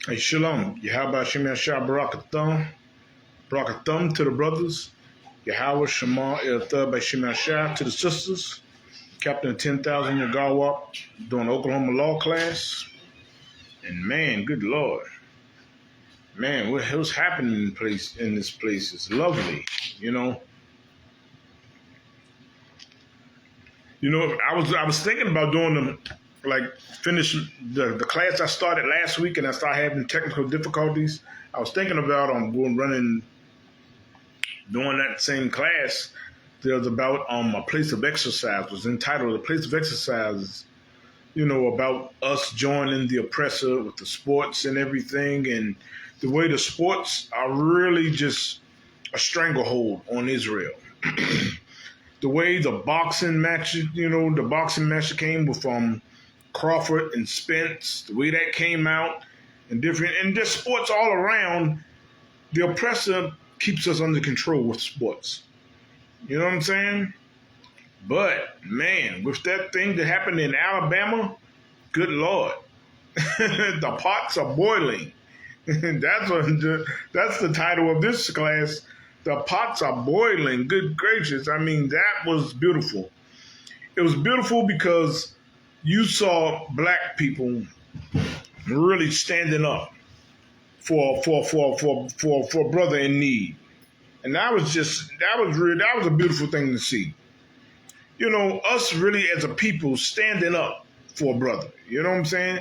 Hey, Shalom. Yahawadah Shem Yashah Barakathum to the brothers. Yahweh Shema El Thub Shem Yashah to the sisters. Captain of 10,000 Yagarwap doing Oklahoma law class. And man, good Lord. Man, what's happening in this place is lovely, you know. I was thinking about doing them, finish the class I started last week, and I started having technical difficulties. I was thinking about doing that same class. There was about a place of exercise. It was entitled "A Place of Exercise." About us joining the oppressor with the sports and everything, and the way the sports are really just a stranglehold on Israel. The way the boxing match, the boxing match came with Crawford and Spence, the way that came out, and just sports all around, the oppressor keeps us under control with sports. You know what I'm saying? But man, with that thing that happened in Alabama, good Lord, the pots are boiling. That's the title of this class. The pots are boiling. Good gracious. I mean, that was beautiful. It was beautiful because you saw black people really standing up for a brother in need. And that was a beautiful thing to see. Us really as a people standing up for a brother. You know what I'm saying?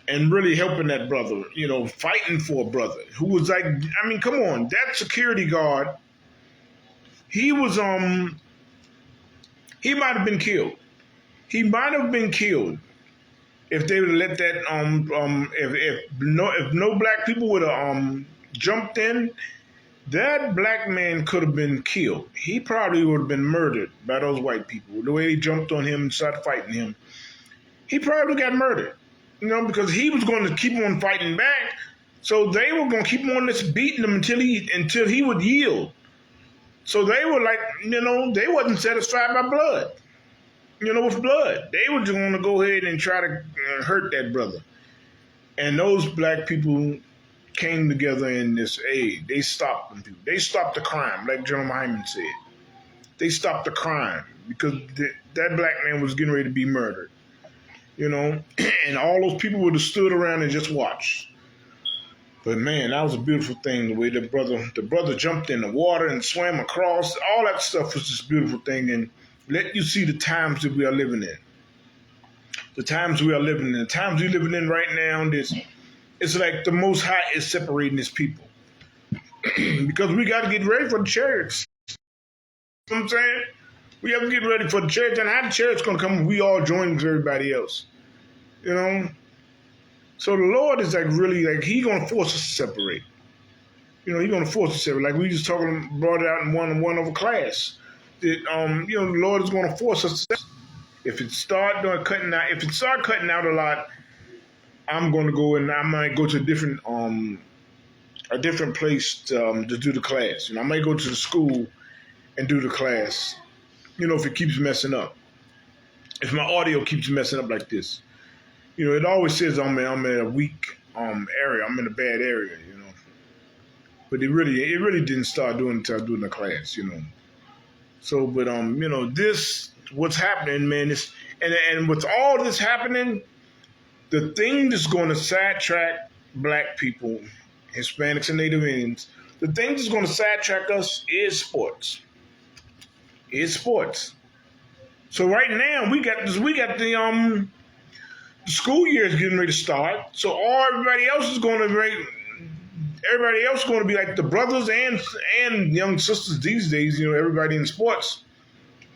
And really helping that brother, fighting for a brother who was come on, that security guard, he was, he might have been killed. He might have been killed if they would have let that, if no black people would have, jumped in, that black man could have been killed. He probably would have been murdered by those white people. The way they jumped on him and started fighting him, he probably got murdered. Because he was going to keep on fighting back. So they were going to keep on just beating him until he would yield. So they were they wasn't satisfied by blood. With blood. They were just going to go ahead and try to hurt that brother. And those black people came together in this aid. They stopped them. They stopped the crime, like General Hyman said. They stopped the crime because that black man was getting ready to be murdered. And all those people would have stood around and just watched. But man, that was a beautiful thing. The way the brother jumped in the water and swam across, all that stuff was just a beautiful thing. And let you see the times that we are living in. The times we are living in. The times we're living in right now, it's like the Most High is separating his people. Because we got to get ready for the chariots. You know what I'm saying? We have to get ready for the church, and how the church going to come when we all join with everybody else. So the Lord is he going to force us to separate. He's going to force us to separate. Like we just brought it out in one of a class. That, the Lord is going to force us to separate. If it start cutting out a lot, I'm going to go and I might go to a different place to do the class. I might go to the school and do the class. If it keeps messing up. If my audio keeps messing up like this. It always says I'm in a weak area. I'm in a bad area, But it really didn't start doing until I was doing the class, So, but this what's happening, man, and with all this happening, the thing that's going to sidetrack black people, Hispanics and Native Indians, the thing that's going to sidetrack us is sports. It's sports. So right now we got the school year is getting ready to start. So everybody else is going to be like the brothers and young sisters these days. Everybody in sports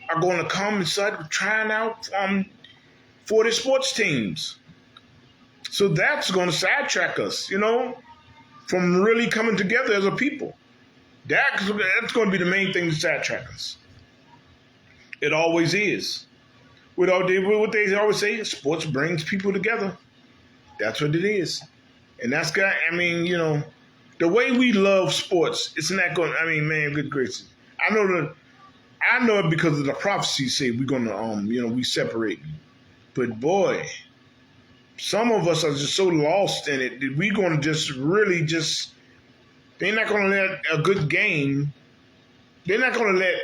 are going to come and start trying out for their sports teams. So that's going to sidetrack us, from really coming together as a people. That's going to be the main thing to sidetrack us. It always is. What they always say, sports brings people together. That's what it is. And that's got, the way we love sports, it's not going, man, good gracious. I know it because of the prophecy say we're going to, we separate. But boy, some of us are just so lost in it that we're going to just really just, they're not going to let a good game, they're not going to let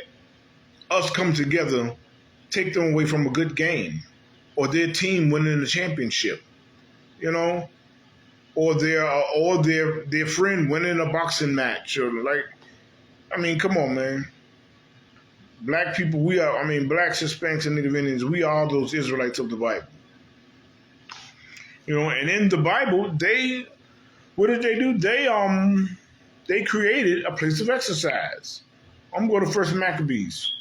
us come together take them away from a good game or their team winning the championship, you know, or their friend winning a boxing match, or like, I mean, come on, man. Black people, we are, I mean, blacks, Hispanics, and Native Indians, we are those Israelites of the Bible. You know, and in the Bible, what did they do? They created a place of exercise. I'm going to First Maccabees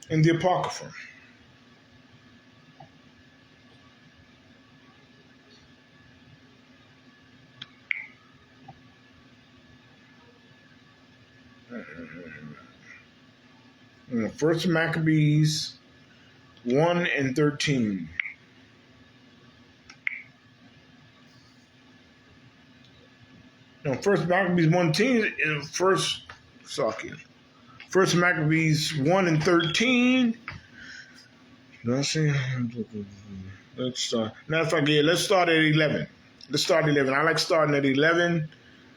in the Apocrypha. First Maccabees 1 and 13. Now, First Maccabees 1:10 is First Maccabees 1 and 13. Let's see. Let's start. Matter of fact, yeah, let's start at 11. Let's start at 11. I like starting at 11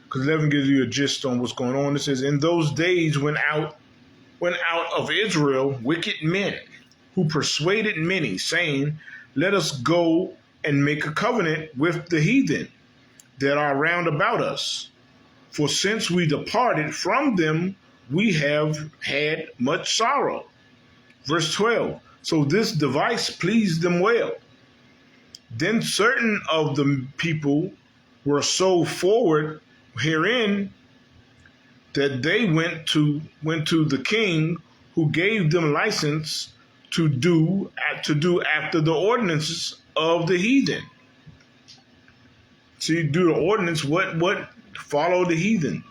because 11 gives you a gist on what's going on. It says, in those days went out of Israel wicked men who persuaded many, saying, let us go and make a covenant with the heathen that are round about us. For since we departed from them, we have had much sorrow. Verse 12. So this device pleased them well. Then certain of the people were so forward herein that they went to the king, who gave them license to do after the ordinances of the heathen. See, do the ordinance, what follow the heathen.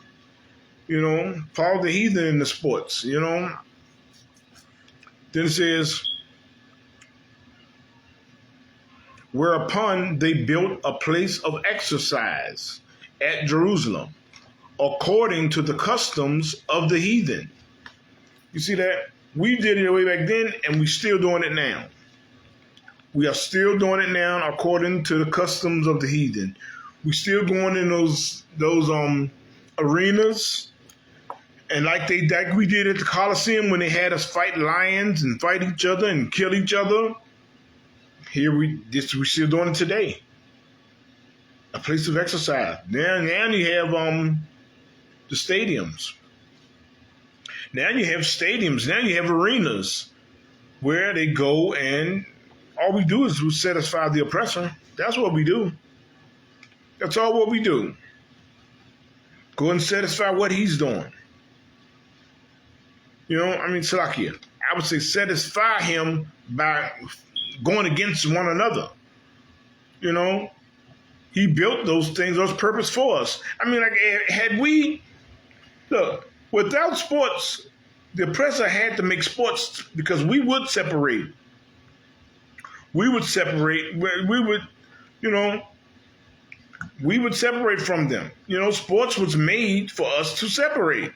You know, follow the heathen in the sports, you know. Then it says, whereupon they built a place of exercise at Jerusalem, according to the customs of the heathen. You see that? We did it way back then, and we're still doing it now. We are still doing it now according to the customs of the heathen. We still going in those arenas, and like we did at the Coliseum when they had us fight lions and fight each other and kill each other. Here we're still doing it today. A place of exercise. Now you have the stadiums. Now you have stadiums. Now you have arenas where they go, and all we do is we satisfy the oppressor. That's what we do. That's all what we do. Go and satisfy what he's doing. You know, I mean, Salakia, I would say satisfy him by going against one another. You know, he built those things, those purpose for us. I mean, like, had we, look, without sports, the oppressor had to make sports because we would separate. We would separate. We would, you know, we would separate from them. You know, sports was made for us to separate.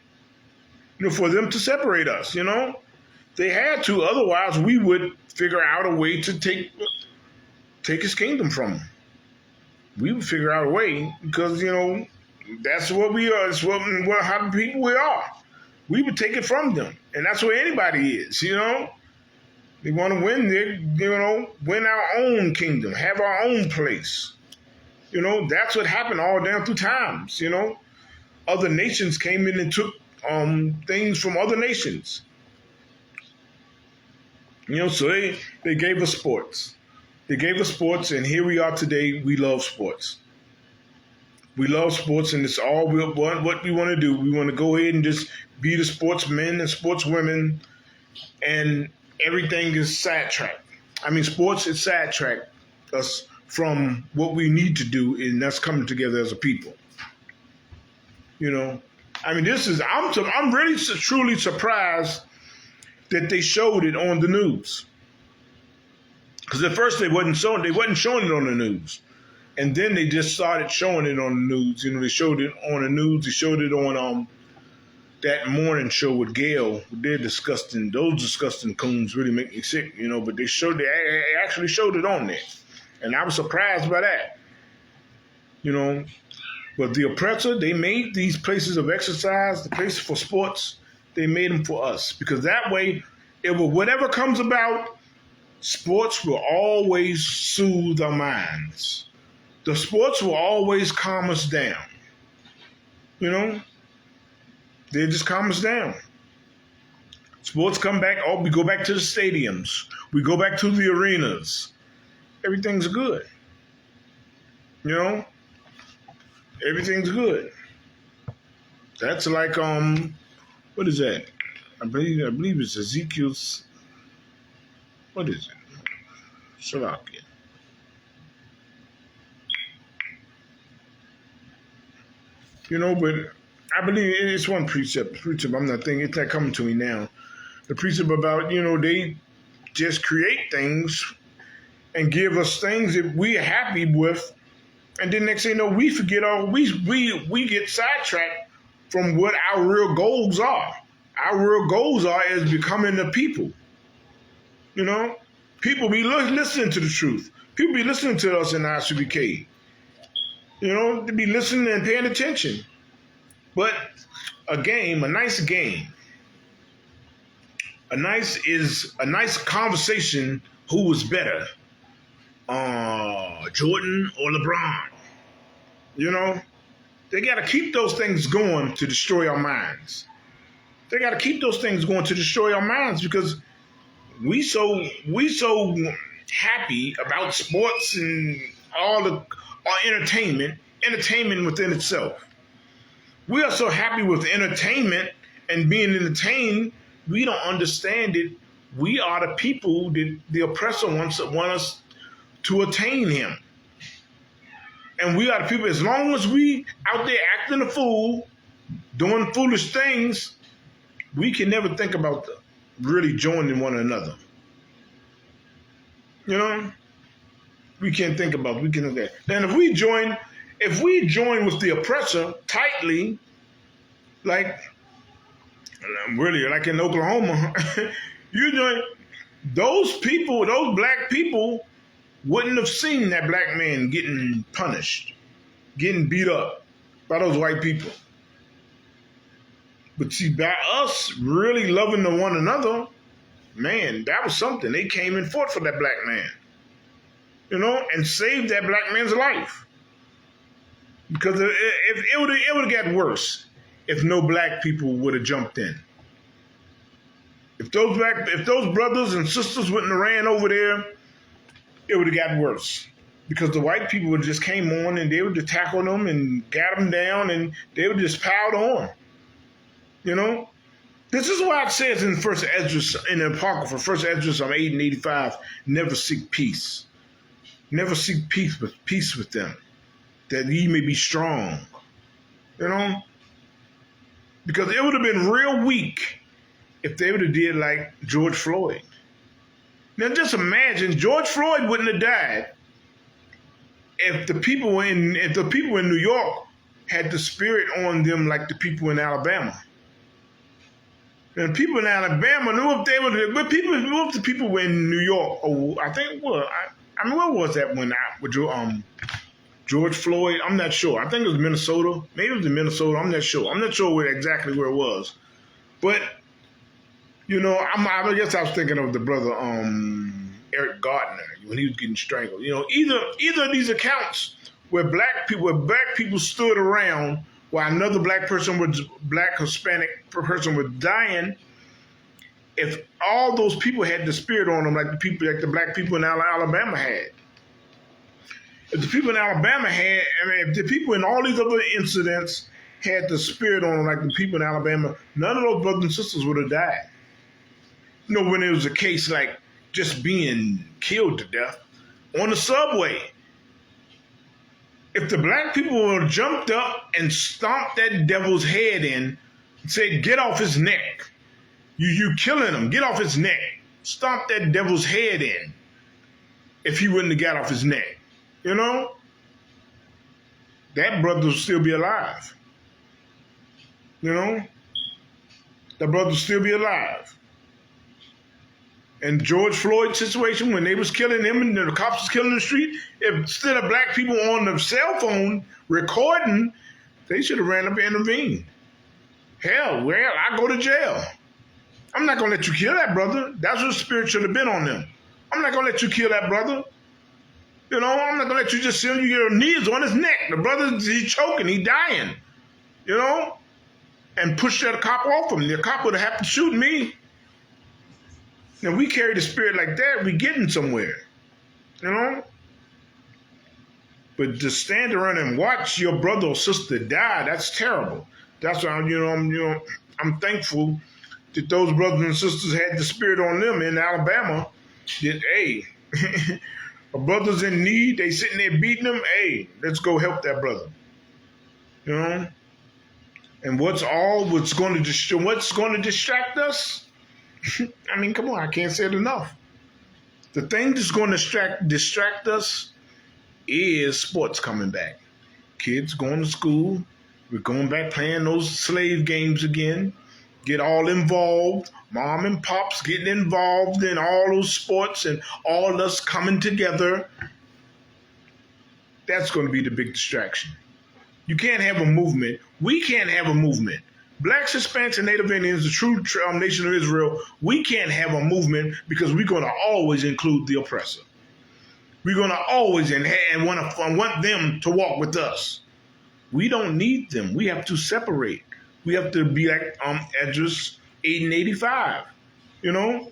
You know, for them to separate us, you know. They had to, otherwise we would figure out a way to take his kingdom from him. We would figure out a way because, you know, that's what we are. That's how the people we are. We would take it from them. And that's where anybody is, you know. They want to win our own kingdom, have our own place. You know, that's what happened all down through times, you know. Other nations came in and took things from other nations. You know, so they gave us sports. They gave us sports, and here we are today. We love sports. We love sports, and it's all what we want to do. We want to go ahead and just be the sportsmen and sportswomen, and everything is sidetracked. I mean, sports is sidetracked us from what we need to do, and that's coming together as a people. You know, I mean, I'm really truly surprised that they showed it on the news. Because at first they wasn't showing it on the news. And then they just started showing it on the news. You know, they showed it on the news. They showed it on that morning show with Gail. Those disgusting coons really make me sick, you know, but they actually showed it on there. And I was surprised by that. You know, but the oppressor, they made these places of exercise, the places for sports, they made them for us. Because that way, whatever comes about, sports will always soothe our minds. The sports will always calm us down. You know, they just calm us down. Sports come back, we go back to the stadiums. We go back to the arenas. Everything's good. You know? Everything's good. That's like what is that? I believe it's Ezekiel's. What is it? Salakia. You know, but I believe it's one precept. I'm not thinking it's not coming to me now. The precept about, they just create things and give us things that we're happy with, and then next thing you know, we forget we get sidetracked from what our real goals are. Our real goals is becoming the people. You know, people be listening to the truth. People be listening to us in ISUPK. You know, they be listening and paying attention. But a nice game. A nice conversation. Who was better, Jordan or LeBron? You know, they got to keep those things going to destroy our minds. They got to keep those things going to destroy our minds because we so happy about sports and all our entertainment within itself. We are so happy with entertainment and being entertained, we don't understand it. We are the people that the oppressor want us to attain him. And we are the people, as long as we out there acting a fool, doing foolish things, we can never think about really joining one another. You know? We can't think about it. We can think. Then if we join with the oppressor tightly, like in Oklahoma, you join those black people wouldn't have seen that black man getting punished, getting beat up by those white people. But see, by us really loving one another, man, that was something. They came and fought for that black man, and saved that black man's life. Because it would have got worse if no black people would have jumped in. If those brothers and sisters wouldn't have ran over there, it would have got worse. Because the white people would have just came on and they would have tackled them and got them down and they would have just piled on. This is why it says in First Esdras, in the Apocrypha, First Esdras 8 and 85, never seek peace. Never seek peace with them, that ye may be strong. Because it would have been real weak if they would have did like George Floyd. Now just imagine, George Floyd wouldn't have died if the people in New York had the spirit on them like the people in Alabama. And people in Alabama knew if they were, but the people in New York, where was that when with George Floyd? I'm not sure. I think it was Minnesota. Maybe it was in Minnesota. I'm not sure. I'm not sure exactly where it was. But, I guess I was thinking of the brother Eric Gardner when he was getting strangled. Either of these accounts where black people stood around while another black Hispanic person was dying, if all those people had the spirit on them like the black people in Alabama had. If the people in Alabama if the people in all these other incidents had the spirit on them like the people in Alabama, none of those brothers and sisters would have died. When it was a case like just being killed to death on the subway. If the black people would have jumped up and stomped that devil's head in and said, get off his neck. You killing him. Get off his neck. Stomp that devil's head in if he wouldn't have got off his neck. That brother would still be alive. That brother would still be alive. And George Floyd situation, when they was killing him and the cops was killing in the street, if instead of black people on the cell phone recording, they should have ran up and intervened. Hell, well, I go to jail. I'm not going to let you kill that brother. That's what the spirit should have been on them. I'm not going to let you kill that brother. You know, I'm not going to let you just see him. Your knees on his neck. The brother, he's choking. He's dying. You know? And push that cop off him. The cop would have had to shoot me. Now, we carry the spirit like that, we getting somewhere. You know? But to stand around and watch your brother or sister die, that's terrible. That's why I'm thankful that those brothers and sisters had the spirit on them in Alabama. That, hey, a brother's in need, they sitting there beating them, hey, let's go help that brother. You know? And what's going to distract us? I mean, come on, I can't say it enough. The thing that's going to distract us is sports coming back. Kids going to school, we're going back playing those slave games again, get all involved, mom and pops getting involved in all those sports and all us coming together. That's going to be the big distraction. You can't have a movement. We can't have a movement. Blacks, Hispanics, and Native Indians, the true nation of Israel, we can't have a movement because we're going to always include the oppressor. We're going to always and want them to walk with us. We don't need them. We have to separate. We have to be like Esdras 8 and 85. You know?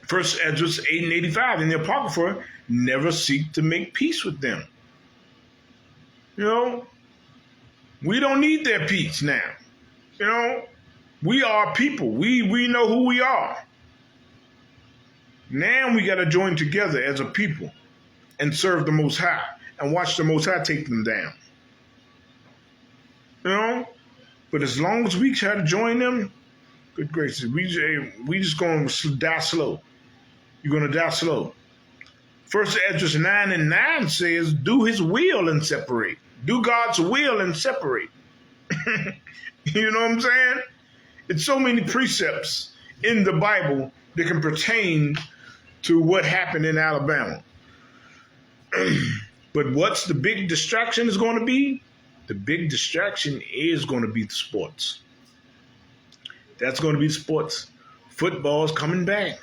First Esdras 8 and 85 in the Apocrypha, never seek to make peace with them. You know? We don't need their peace now. You know, we are people. We know who we are. Now we got to join together as a people and serve the Most High and watch the Most High take them down. You know, but as long as we try to join them, good gracious, we just going to die slow. You're going to die slow. First Esdras 9 and 9 says, do his will and separate. Do God's will and separate. You know what I'm saying? It's so many precepts in the Bible that can pertain to what happened in Alabama. But what's the big distraction is going to be? The big distraction is going to be the sports. That's going to be sports. Football's coming back.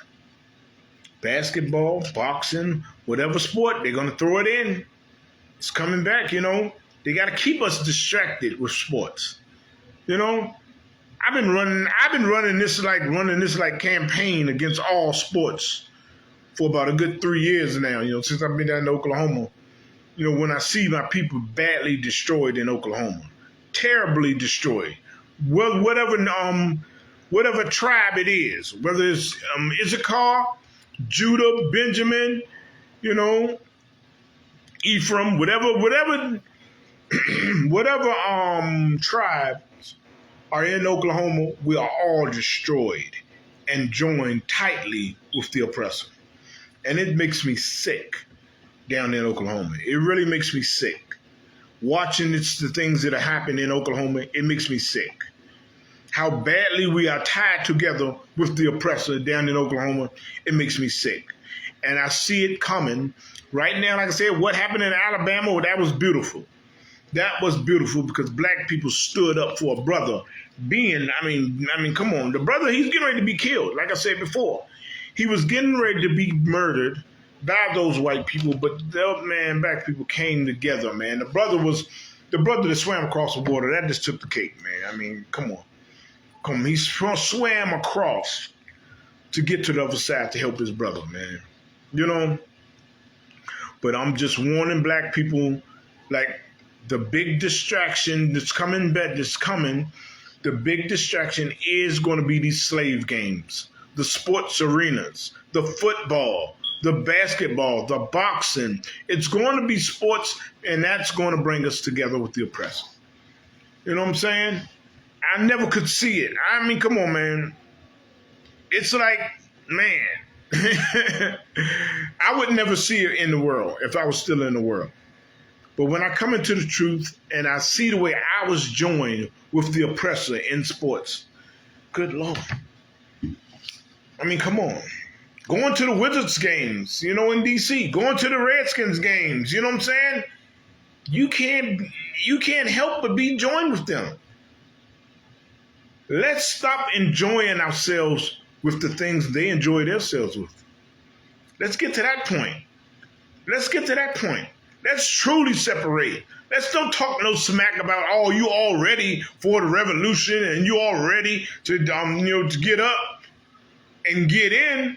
Basketball, boxing, whatever sport, they're going to throw it in. It's coming back, you know. They got to keep us distracted with sports. You know, I've been running this campaign against all sports for about a good 3 years now, you know, since I've been down in Oklahoma. You know, when I see my people badly destroyed in Oklahoma, terribly destroyed, well, whatever tribe it is, whether it's Issachar, Judah, Benjamin, you know, Ephraim, whatever tribes are in Oklahoma, we are all destroyed and joined tightly with the oppressor. And it makes me sick down in Oklahoma. It really makes me sick. Watching the things that are happening in Oklahoma, it makes me sick. How badly we are tied together with the oppressor down in Oklahoma, it makes me sick. And I see it coming. Right now, like I said, what happened in Alabama, well, that was beautiful. That was beautiful because black people stood up for a brother I mean, come on. The brother, he's getting ready to be killed. Like I said before, he was getting ready to be murdered by those white people, but black people came together, man. The brother that swam across the water, that just took the cake, man. I mean, come on. He swam across to get to the other side to help his brother, man. You know? But I'm just warning black people, like, the big distraction that's coming, the big distraction is going to be these slave games, the sports arenas, the football, the basketball, the boxing. It's going to be sports, and that's going to bring us together with the oppressor. You know what I'm saying? I never could see it. I mean, come on, man. It's like, man, I would never see it in the world if I was still in the world. But when I come into the truth and I see the way I was joined with the oppressor in sports, good Lord. I mean, come on. Going to the Wizards games, in DC. Going to the Redskins games, you know what I'm saying? You can't help but be joined with them. Let's stop enjoying ourselves with the things they enjoy themselves with. Let's get to that point. Let's truly separate. Let's don't talk no smack about, oh, you all ready for the revolution and you all ready to to get up and get in.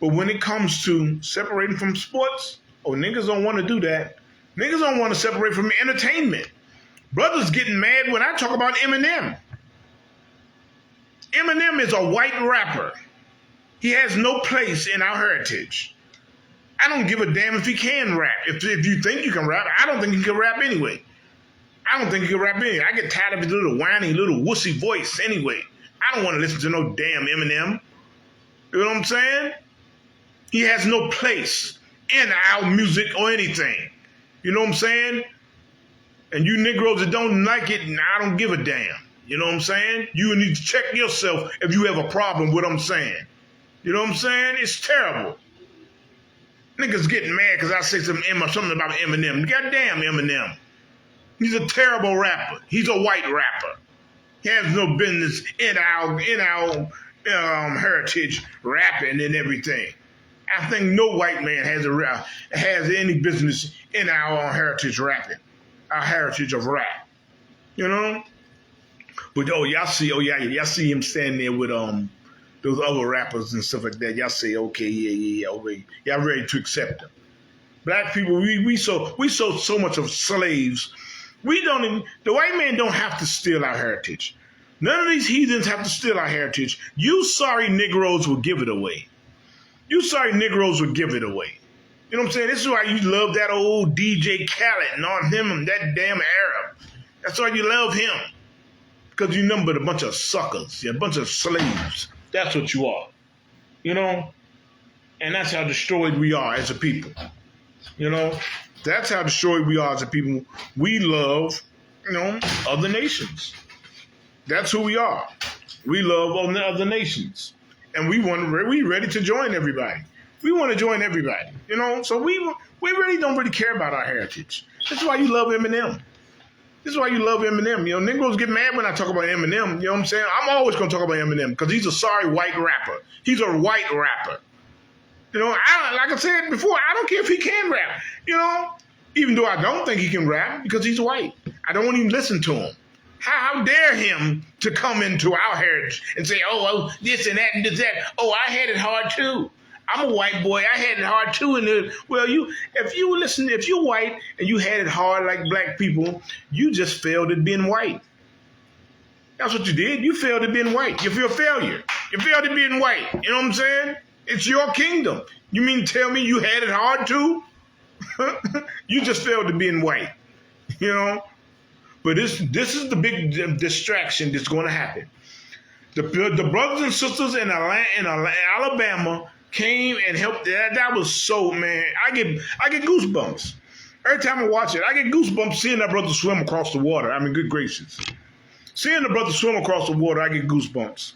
But when it comes to separating from sports, niggas don't want to do that. Niggas don't want to separate from entertainment. Brothers getting mad when I talk about Eminem. Eminem is a white rapper. He has no place in our heritage. I don't give a damn if he can rap. If you think you can rap, I don't think he can rap anyway. I get tired of his little whiny, little wussy voice anyway. I don't want to listen to no damn Eminem. You know what I'm saying? He has no place in our music or anything. You know what I'm saying? And you Negroes that don't like it, I don't give a damn. You know what I'm saying? You need to check yourself if you have a problem with what I'm saying. You know what I'm saying? It's terrible. Niggas getting mad because I say something about Eminem. Goddamn Eminem. He's a terrible rapper. He's a white rapper. He has no business in our heritage rapping and everything. I think no white man has any business in our heritage rapping, our heritage of rap. You know? But y'all see him standing there with those other rappers and stuff like that. Y'all say, okay, yeah, okay. Y'all ready to accept them. Black people, we so much of slaves. The white man don't have to steal our heritage. None of these heathens have to steal our heritage. You sorry Negroes will give it away. You know what I'm saying? This is why you love that old DJ Khaled and all him, that damn Arab. That's why you love him. Because you numbered a bunch of suckers, a bunch of slaves. That's what you are. You know? And that's how destroyed we are as a people. You know? That's how destroyed we are as a people. We love, other nations. That's who we are. We love other nations. And we ready to join everybody. We want to join everybody. So we really don't really care about our heritage. That's why you love Eminem. Negroes get mad when I talk about Eminem. You know what I'm saying? I'm always going to talk about Eminem because he's a sorry white rapper. He's a white rapper. Like I said before, I don't care if he can rap. Even though I don't think he can rap because he's white. I don't want to even listen to him. How dare him to come into our heritage and say, oh, this and that and this, that. Oh, I had it hard too. I'm a white boy. I had it hard too. And if you're white and you had it hard like black people, you just failed at being white. That's what you did. You failed at being white. You're a failure. You failed at being white. You know what I'm saying? It's your kingdom. You mean tell me you had it hard too? You just failed at being white. But this is the big distraction that's going to happen. The brothers and sisters in Alabama came and helped. That was so, man. I get goosebumps every time I watch it. I get goosebumps seeing that brother swim across the water. I mean, good gracious, seeing the brother swim across the water, I get goosebumps.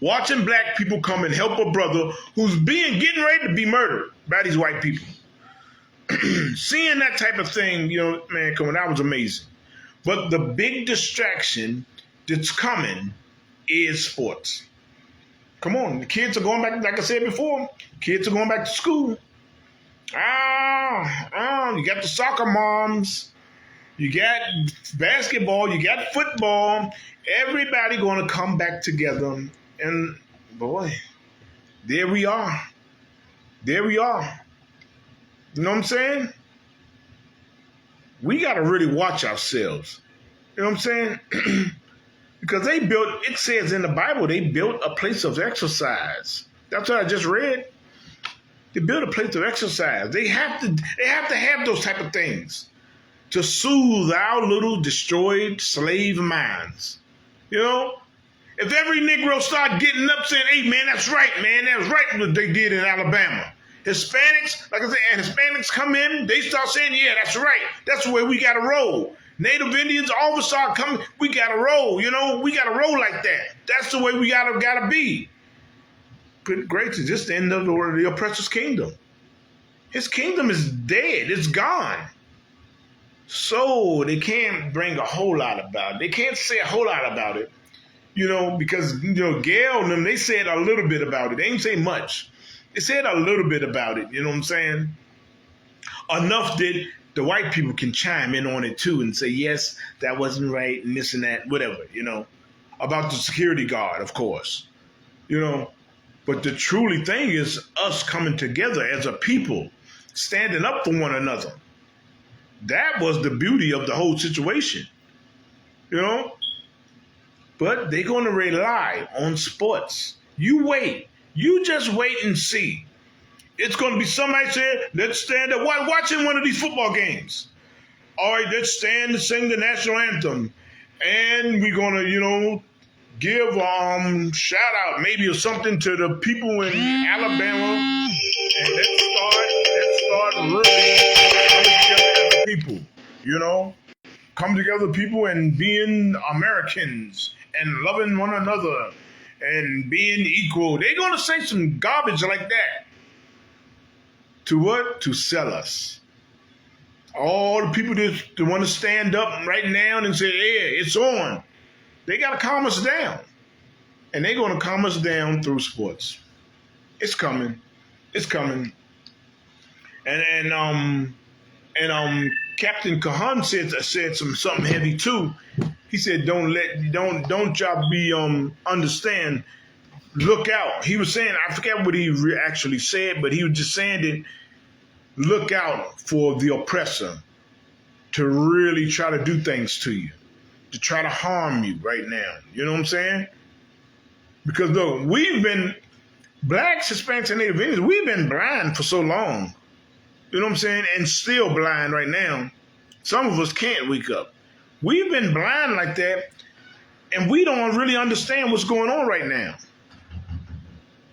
Watching black people come and help a brother who's getting ready to be murdered by these white people. Seeing that type of thing, man, that was amazing. But the big distraction that's coming is sports. Come on, the kids are going back, like I said before, kids are going back to school. You got the soccer moms, you got basketball, you got football. Everybody going to come back together. And boy, there we are. You know what I'm saying? We got to really watch ourselves. You know what I'm saying? Because it says in the Bible, they built a place of exercise. That's what I just read. They built a place of exercise. They have to have those type of things to soothe our little destroyed slave minds. If every Negro started getting up saying, hey, man, that's right what they did in Alabama. Hispanics, like I said, Hispanics come in, they start saying, yeah, that's right. That's the way we got to roll. Native Indians all of a sudden come, we got to roll, we got to roll like that. That's the way we got to be. gracious, this is the end of the oppressor's kingdom. His kingdom is dead. It's gone. So they can't bring a whole lot about it. They can't say a whole lot about it, because, Gail and them, they said a little bit about it. They ain't say much. They said a little bit about it, you know what I'm saying? Enough that the white people can chime in on it too and say, yes, that wasn't right and this and that, whatever, about the security guard, of course, But the truly thing is us coming together as a people, standing up for one another. That was the beauty of the whole situation, But they're going to rely on sports. You wait. You just wait and see. It's going to be somebody saying, let's stand up. Watching one of these football games. All right, let's stand and sing the national anthem. And we're going to, give shout out maybe or something to the people in Alabama. And let's start really coming together as a people, Come together, people, and being Americans and loving one another and being equal. They're going to say some garbage like that. To what? To sell us. All the people that want to stand up right now and say, yeah, it's on. They got to calm us down. And they're going to calm us down through sports. It's coming. It's coming. And Captain Kahan said something heavy too. He said, don't y'all be understand. Look out. He was saying, I forget what he actually said, but he was just saying that look out for the oppressor to really try to do things to you, to try to harm you right now. You know what I'm saying? Because look, blacks, Hispanics, and Native Indians, we've been blind for so long. You know what I'm saying? And still blind right now. Some of us can't wake up. We've been blind like that, and we don't really understand what's going on right now.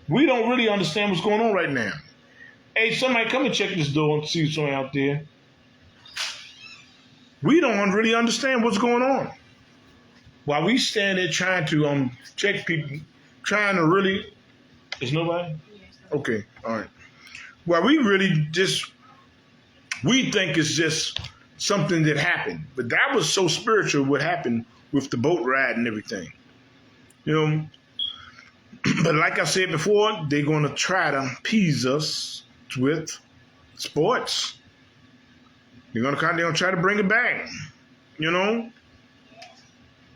We don't really understand what's going on right now. Hey, somebody come and check this door and see what's out there. We don't really understand what's going on. While we stand there trying to check people, trying to really... Is nobody? Okay, all right. Well, we think it's just something that happened. But that was so spiritual what happened with the boat ride and everything. But like I said before, they're going to try to appease us with sports. They're going to try to bring it back,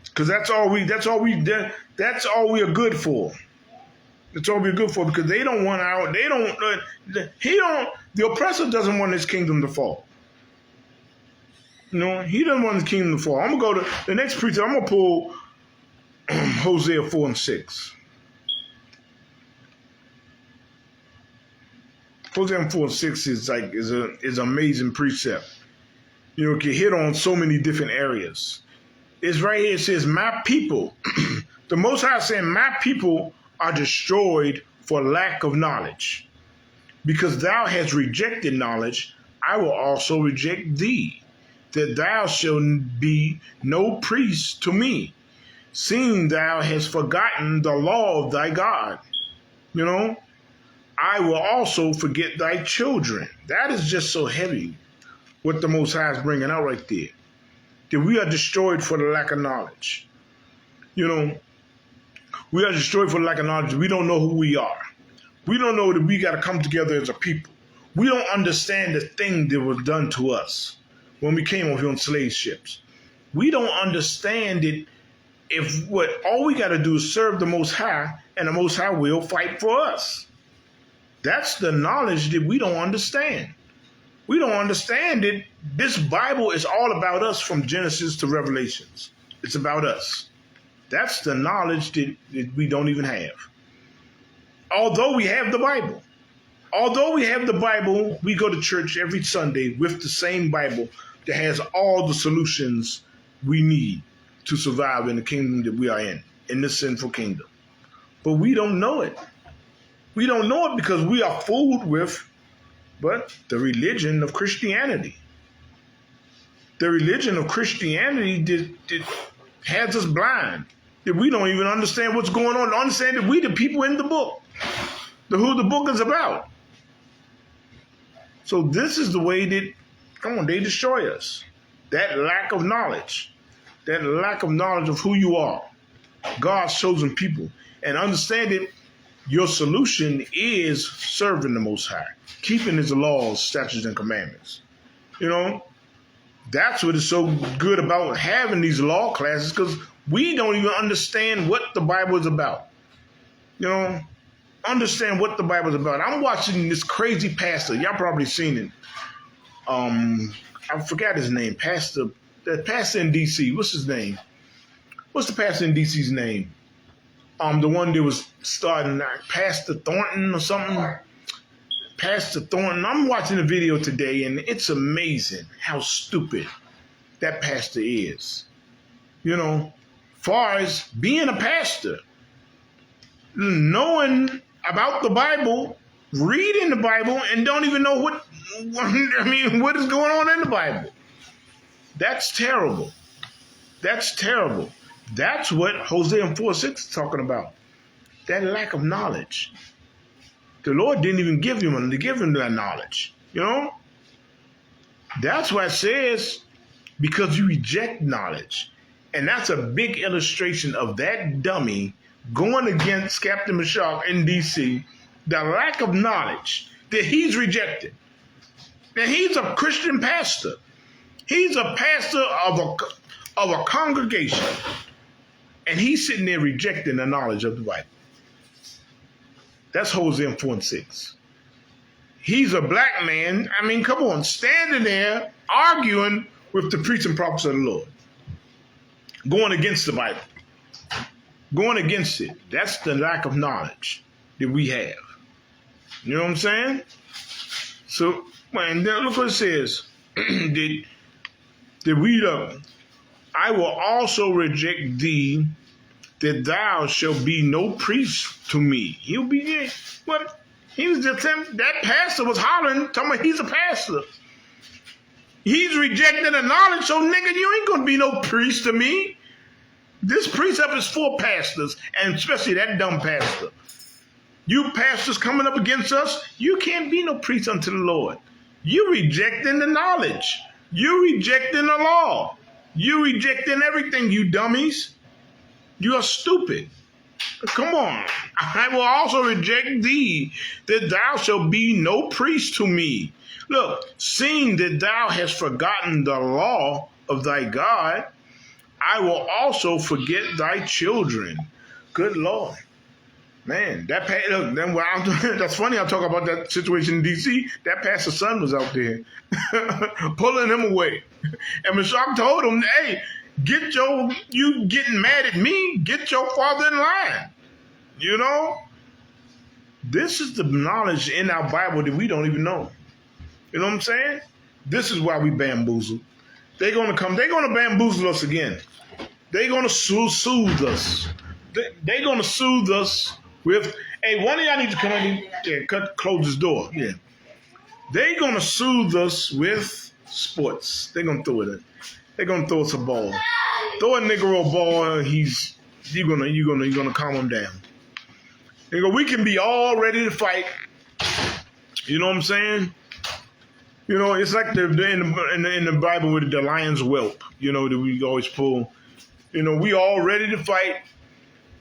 because that's all we are good for. That's all we're good for, because they don't want the oppressor doesn't want his kingdom to fall. He doesn't want his kingdom to fall. I'm going to go to the next precept. I'm going to pull Hosea 4:6. Hosea 4:6 is an amazing precept. It can hit on so many different areas. It's right here. It says, my people, the Most High is saying, my people are destroyed for lack of knowledge. Because thou hast rejected knowledge, I will also reject thee, that thou shalt be no priest to me, seeing thou hast forgotten the law of thy God. I will also forget thy children. That is just so heavy, what the Most High is bringing out right there. That we are destroyed for the lack of knowledge. We are destroyed for the lack of knowledge. We don't know who we are. We don't know that we got to come together as a people. We don't understand the thing that was done to us when we came over here on slave ships. We don't understand it all we got to do is serve the Most High, and the Most High will fight for us. That's the knowledge that we don't understand. We don't understand it. This Bible is all about us from Genesis to Revelations. It's about us. That's the knowledge that we don't even have. Although we have the Bible. We go to church every Sunday with the same Bible that has all the solutions we need to survive in the kingdom that we are in this sinful kingdom. But we don't know it. We don't know it because we are fooled with the religion of Christianity. The religion of Christianity that has us blind. That we don't even understand what's going on. Understand that we the people in the book. who the book is about. So this is the way that, they destroy us. That lack of knowledge. That lack of knowledge of who you are. God's chosen people. And understanding your solution is serving the Most High. Keeping His laws, statutes, and commandments. That's what is so good about having these law classes, because we don't even understand what the Bible is about. Understand what the Bible is about. I'm watching this crazy pastor. Y'all probably seen it. I forgot his name. The pastor in D.C. What's his name? What's the pastor in D.C.'s name? The one that was starting, Pastor Thornton or something. Pastor Thornton. I'm watching the video today, and it's amazing how stupid that pastor is. Far as being a pastor, knowing about the Bible, reading the Bible, and don't even know what is going on in the Bible. That's terrible. That's terrible. That's what Hosea 4:6 is talking about. That lack of knowledge. The Lord didn't even give him that knowledge. That's why it says, because you reject knowledge. And that's a big illustration of that dummy going against Captain Meshach in D.C., the lack of knowledge that he's rejected. Now, he's a Christian pastor. He's a pastor of a congregation. And he's sitting there rejecting the knowledge of the Bible. That's Hosea 4:6. He's a black man, come on, standing there arguing with the priests and prophets of the Lord. Going against the Bible. Going against it. That's the lack of knowledge that we have. You know what I'm saying? So, and then look what it says. That we I will also reject thee, that thou shalt be no priest to me. He'll be there. What? He was just that pastor was hollering, talking about he's a pastor. He's rejecting the knowledge, so nigga, you ain't gonna be no priest to me. This precept is for pastors, and especially that dumb pastor. You pastors coming up against us, you can't be no priest unto the Lord. You rejecting the knowledge. You rejecting the law. You rejecting everything, you dummies. You are stupid. Come on. I will also reject thee, that thou shalt be no priest to me. Look, seeing that thou hast forgotten the law of thy God, I will also forget thy children. Good Lord. Man, look, that's funny. I talk about that situation in D.C. That pastor's son was out there pulling him away. And Meshach told him, hey, you getting mad at me, get your father in line. This is the knowledge in our Bible that we don't even know. You know what I'm saying? This is why we bamboozle. They're going to bamboozle us again. They're going to soothe us. They're going to soothe us with, hey, one of y'all need to come in here, close this door. Yeah. They're going to soothe us with sports. They're going to throw it in. They're going to throw us a ball. Throw a Negro a ball, you're gonna calm him down. They go, we can be all ready to fight. You know what I'm saying? It's like in the Bible with the lion's whelp, that we always pull. We all ready to fight.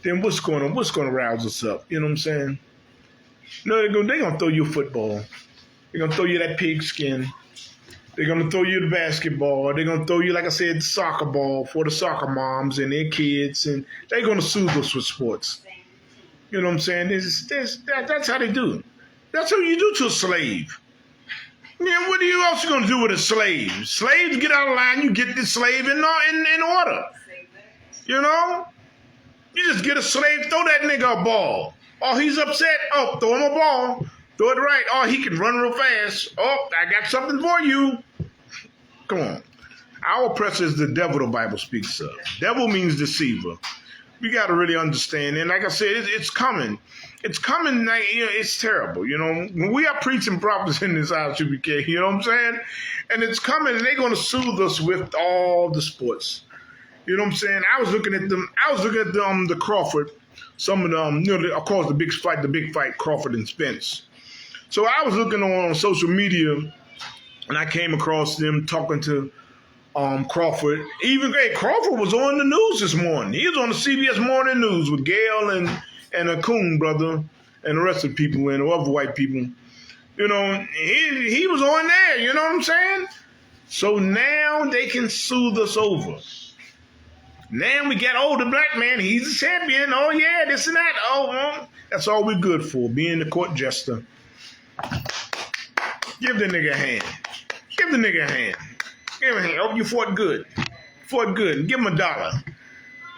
Then what's going to rouse us up? You know what I'm saying? No, they're going to throw you a football. They're going to throw you that pigskin. They're going to throw you the basketball. They're going to throw you, like I said, the soccer ball for the soccer moms and their kids. And they're going to soothe us with sports. You know what I'm saying? That's how they do. That's what you do to a slave. Man, what else you going to do with a slave? Slaves get out of line, you get the slave in order. You just get a slave, throw that nigga a ball. Oh, he's upset. Oh, throw him a ball. Throw it right. Oh, he can run real fast. Oh, I got something for you. Come on. Our oppressor is the devil the Bible speaks of. Devil means deceiver. We got to really understand. And like I said, it's coming. It's coming. It's terrible. When we are preaching prophets in this ISUPK, you know what I'm saying? And it's coming, and they're going to soothe us with all the sports. You know what I'm saying? I was looking at the Crawford. some of them, of course, the big fight, Crawford and Spence. So I was looking on social media, and I came across them talking to Crawford. Even Crawford was on the news this morning. He was on the CBS Morning News with Gail and a Coon brother and the rest of the people and the other white people. He was on there. You know what I'm saying? So now they can soothe us over. Now we got, the black man, he's a champion. Oh, yeah, this and that. That's all we're good for, being the court jester. Give the nigga a hand. Give the nigga a hand. Give him a hand. Oh, you fought good. Fought good. Give him $1.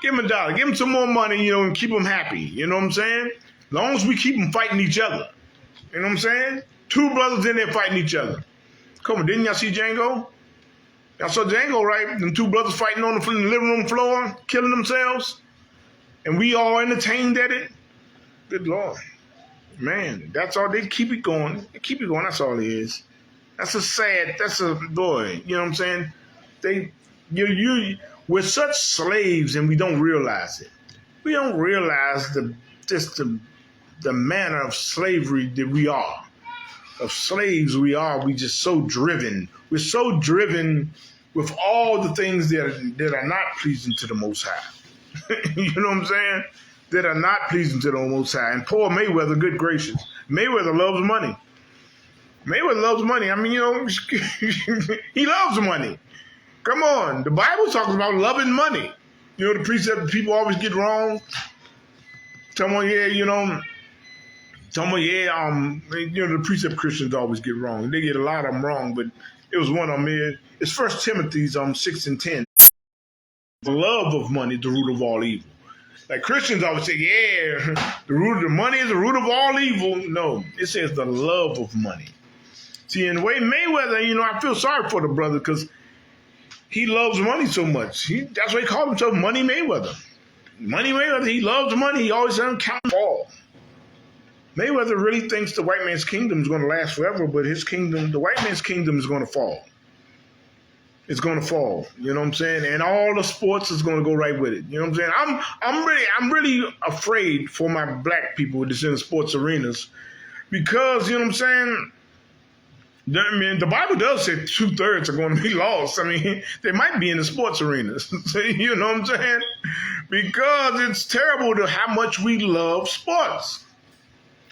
Give him $1. Give him some more money, and keep him happy. You know what I'm saying? As long as we keep them fighting each other. You know what I'm saying? Two brothers in there fighting each other. Come on, didn't y'all see Django? Y'all saw Django, right? Them two brothers fighting on the living room floor, killing themselves. And we all entertained at it. Good Lord. Man, that's all. They keep it going. They keep it going. That's all it is. That's a boy. You know what I'm saying? We're such slaves and we don't realize it. We don't realize the manner of slavery that we are. Of slaves we are. We just so driven. We're so driven with all the things that are not pleasing to the Most High. You know what I'm saying? That are not pleasing to the Most High. And poor Mayweather, good gracious. Mayweather loves money. Mayweather loves money. I mean, he loves money. Come on. The Bible talks about loving money. The precept that people always get wrong. Someone, the precept Christians always get wrong. They get a lot of them wrong, but it was one of them here. It's 1 Timothy 6:10. The love of money, the root of all evil. Like Christians always say, the root of the money is the root of all evil. No, it says the love of money. See, in the way Mayweather, I feel sorry for the brother because he loves money so much. That's why he called himself Money Mayweather. Money Mayweather, he loves money. He always doesn't count all. Mayweather really thinks the white man's kingdom is going to last forever, but the white man's kingdom is going to fall. It's going to fall. You know what I'm saying? And all the sports is going to go right with it. You know what I'm saying? I'm really afraid for my black people that's in the sports arenas because, you know what I'm saying? I mean, the Bible does say 2/3 are going to be lost. I mean, they might be in the sports arenas. You know what I'm saying? Because it's terrible to how much we love sports.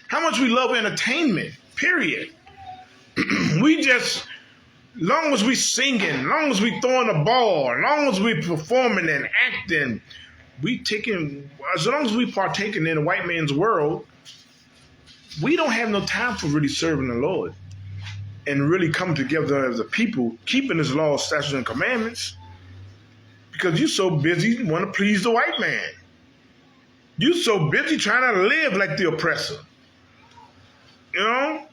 How much we love entertainment, period. Long as we singing, long as we throwing the ball, long as we performing and acting, as long as we partaking in the white man's world, we don't have no time for really serving the Lord and really come together as a people, keeping his laws, statutes, and commandments, because you're so busy want to please the white man. You're so busy trying to live like the oppressor. You know?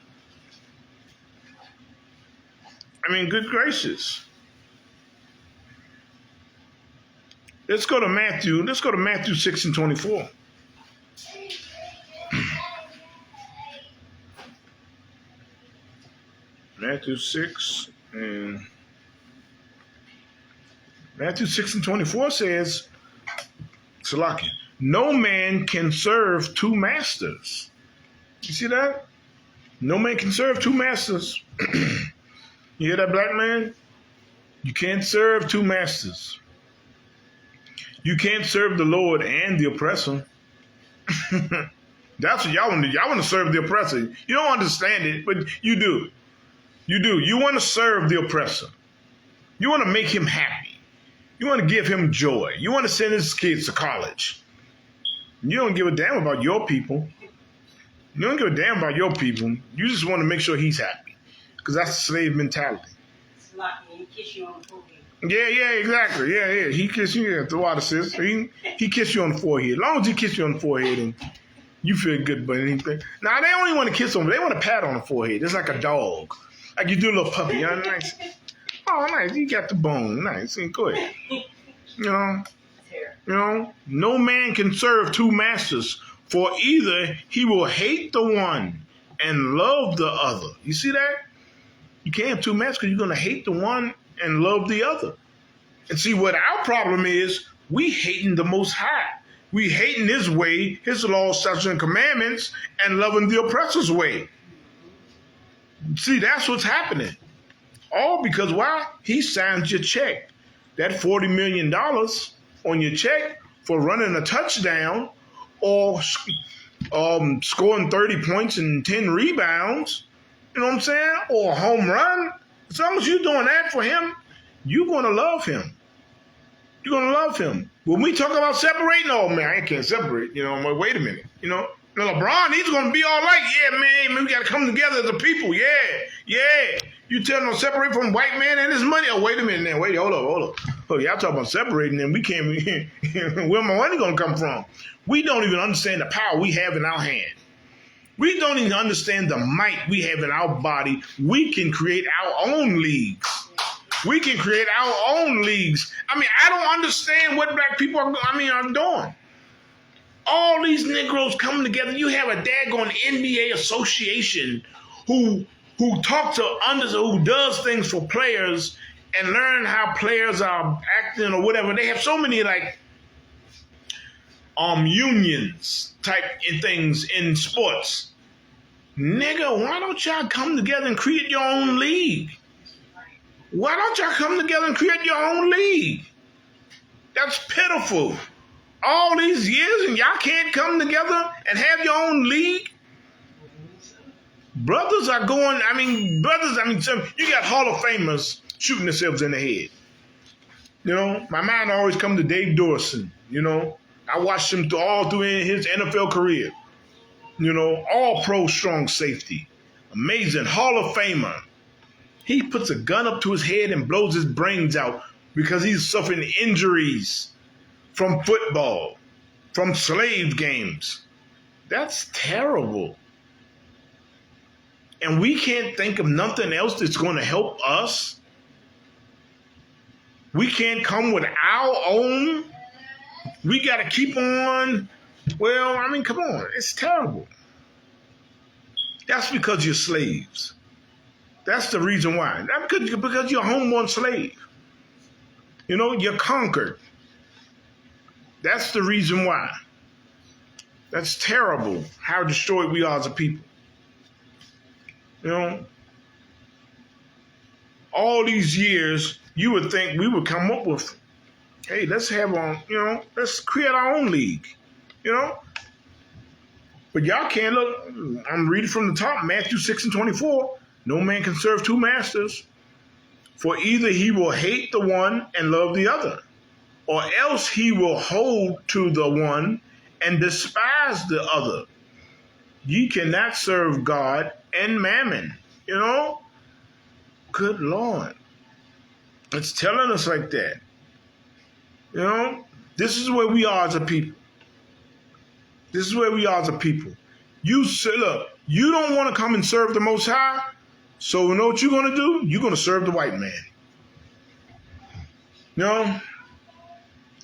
I mean, good gracious. Let's go to Matthew 6:24. Matthew 6:24 says, Salaki, no man can serve two masters. You see that? No man can serve two masters. You hear that, black man? You can't serve two masters. You can't serve the Lord and the oppressor. That's what y'all want to do. Y'all want to serve the oppressor. You don't understand it, but you do. You do. You want to serve the oppressor. You want to make him happy. You want to give him joy. You want to send his kids to college. You don't give a damn about your people. You don't give a damn about your people. You just want to make sure he's happy. Because that's the slave mentality. It's like he kiss you on the forehead. Yeah, exactly. Yeah. He kiss you the water, sis. He kiss you on the forehead. As long as he kiss you on the forehead and you feel good about anything. Now, they only want to kiss on, they want to pat on the forehead. It's like a dog. Like you do a little puppy. Nice. Oh, nice. You got the bone. Nice. Go ahead. You know, no man can serve two masters, for either he will hate the one and love the other. You see that? You can't have two masters because you're going to hate the one and love the other. And see, what our problem is, we hating the Most High We hating his way, his laws, statutes, and commandments, and loving the oppressor's way. See, that's what's happening. All because why? He signs your check. That $40 million on your check for running a touchdown or scoring 30 points and 10 rebounds, you know what I'm saying? Or a home run. As long as you're doing that for him, you're going to love him. You're going to love him. When we talk about separating, oh, man, I can't separate. You know, I'm like, wait a minute. You know, LeBron, he's going to be all right. Yeah, man, we got to come together as a people. Yeah. You tell him to separate from white man and his money. Oh, wait a minute now. Wait, hold up. Oh, y'all talking about separating, and we can't, where my money going to come from? We don't even understand the power we have in our hand. We don't even understand the might we have in our body. We can create our own leagues. We can create our own leagues. I mean, I don't understand what black people are doing. All these Negroes coming together. You have a daggone NBA association who talk to others, who does things for players and learn how players are acting or whatever. They have so many unions type in things in sports. Nigga, why don't y'all come together and create your own league? Why don't y'all come together and create your own league? That's pitiful. All these years and y'all can't come together and have your own league? Brothers are going, you got Hall of Famers shooting themselves in the head. You know, my mind always comes to Dave Dorson. You know, I watched him all through his NFL career. You know, all pro strong safety. Amazing Hall of Famer. He puts a gun up to his head and blows his brains out because he's suffering injuries from football, from slave games. That's terrible. And we can't think of nothing else that's going to help us. We can't come with our own. We got to keep on. Well, come on. It's terrible. That's because you're slaves. That's the reason why. Not because you're a homeborn slave. You know, you're conquered. That's the reason why. That's terrible how destroyed we are as a people. You know, all these years, you would think we would come up with, hey, let's create our own league, you know. But y'all can't look. I'm reading from the top, Matthew 6:24. No man can serve two masters, for either he will hate the one and love the other, or else he will hold to the one and despise the other. Ye cannot serve God and mammon, you know? Good Lord. It's telling us like that. You know? This is where we are as a people. This is where we are as a people. You say, look, you don't want to come and serve the Most High, so you know what you're going to do? You're going to serve the white man. You know?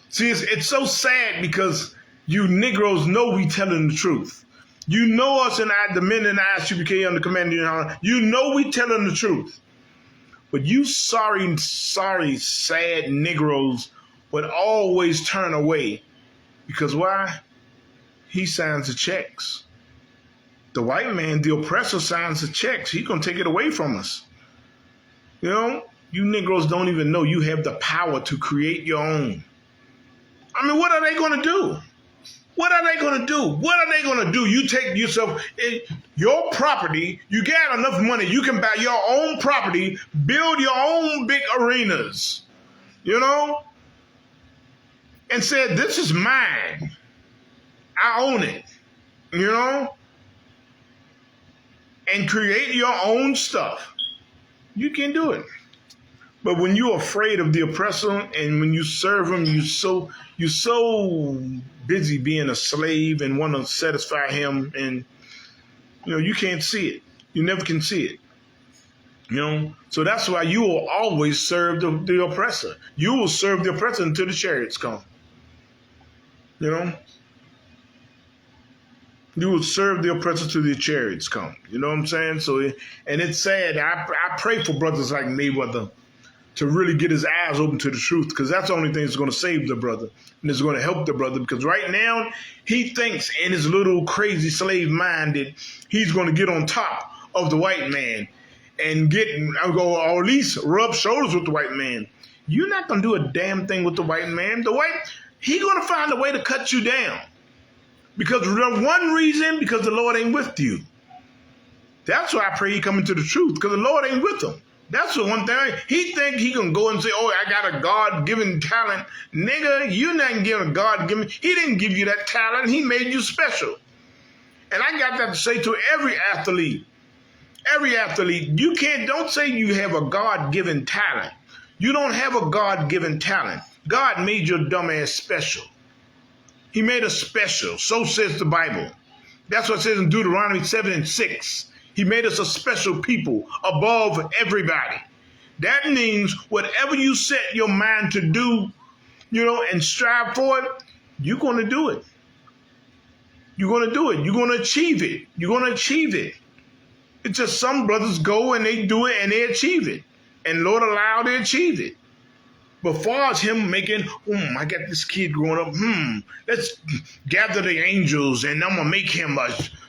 See, it's so sad because you Negroes know we telling the truth. You know us and the men in the ISUPK under command of Yahawadah. You know we telling the truth. But you sorry, sad Negroes would always turn away. Because why? He signs the checks. The white man, the oppressor, signs the checks. He's going to take it away from us. You know? You Negroes don't even know you have the power to create your own. What are they going to do? What are they going to do? What are they going to do? You take yourself, your property, you got enough money, you can buy your own property, build your own big arenas, you know, and said, this is mine. I own it, you know, and create your own stuff. You can do it. But when you're afraid of the oppressor and when you serve him, you're so busy being a slave and want to satisfy him, and you can't see it. You never can see it. So that's why you will always serve the oppressor. You will serve the oppressor until the chariots come. You will serve the oppressor till the chariots come. You know what I'm saying? So, and it's sad. I pray for brothers like Mayweather to really get his eyes open to the truth, because that's the only thing that's going to save the brother and it's going to help the brother. Because right now he thinks in his little crazy slave mind that he's going to get on top of the white man and or at least rub shoulders with the white man. You're not going to do a damn thing with the white man. He's going to find a way to cut you down. Because one reason, because the Lord ain't with you. That's why I pray he come into the truth, because the Lord ain't with him. That's the one thing. He think he can go and say, oh, I got a God-given talent. Nigga, you're not given a God-given. He didn't give you that talent. He made you special. And I got that to say to every athlete. Every athlete, don't say you have a God-given talent. You don't have a God-given talent. God made your dumb ass special. He made us special. So says the Bible. That's what it says in Deuteronomy 7:6. He made us a special people above everybody. That means whatever you set your mind to do, and strive for it, you're going to do it. You're going to do it. You're going to achieve it. You're going to achieve it. It's just some brothers go and they do it and they achieve it. And Lord allow they achieve it. But far as him making, I got this kid growing up, let's gather the angels and I'm going to make him a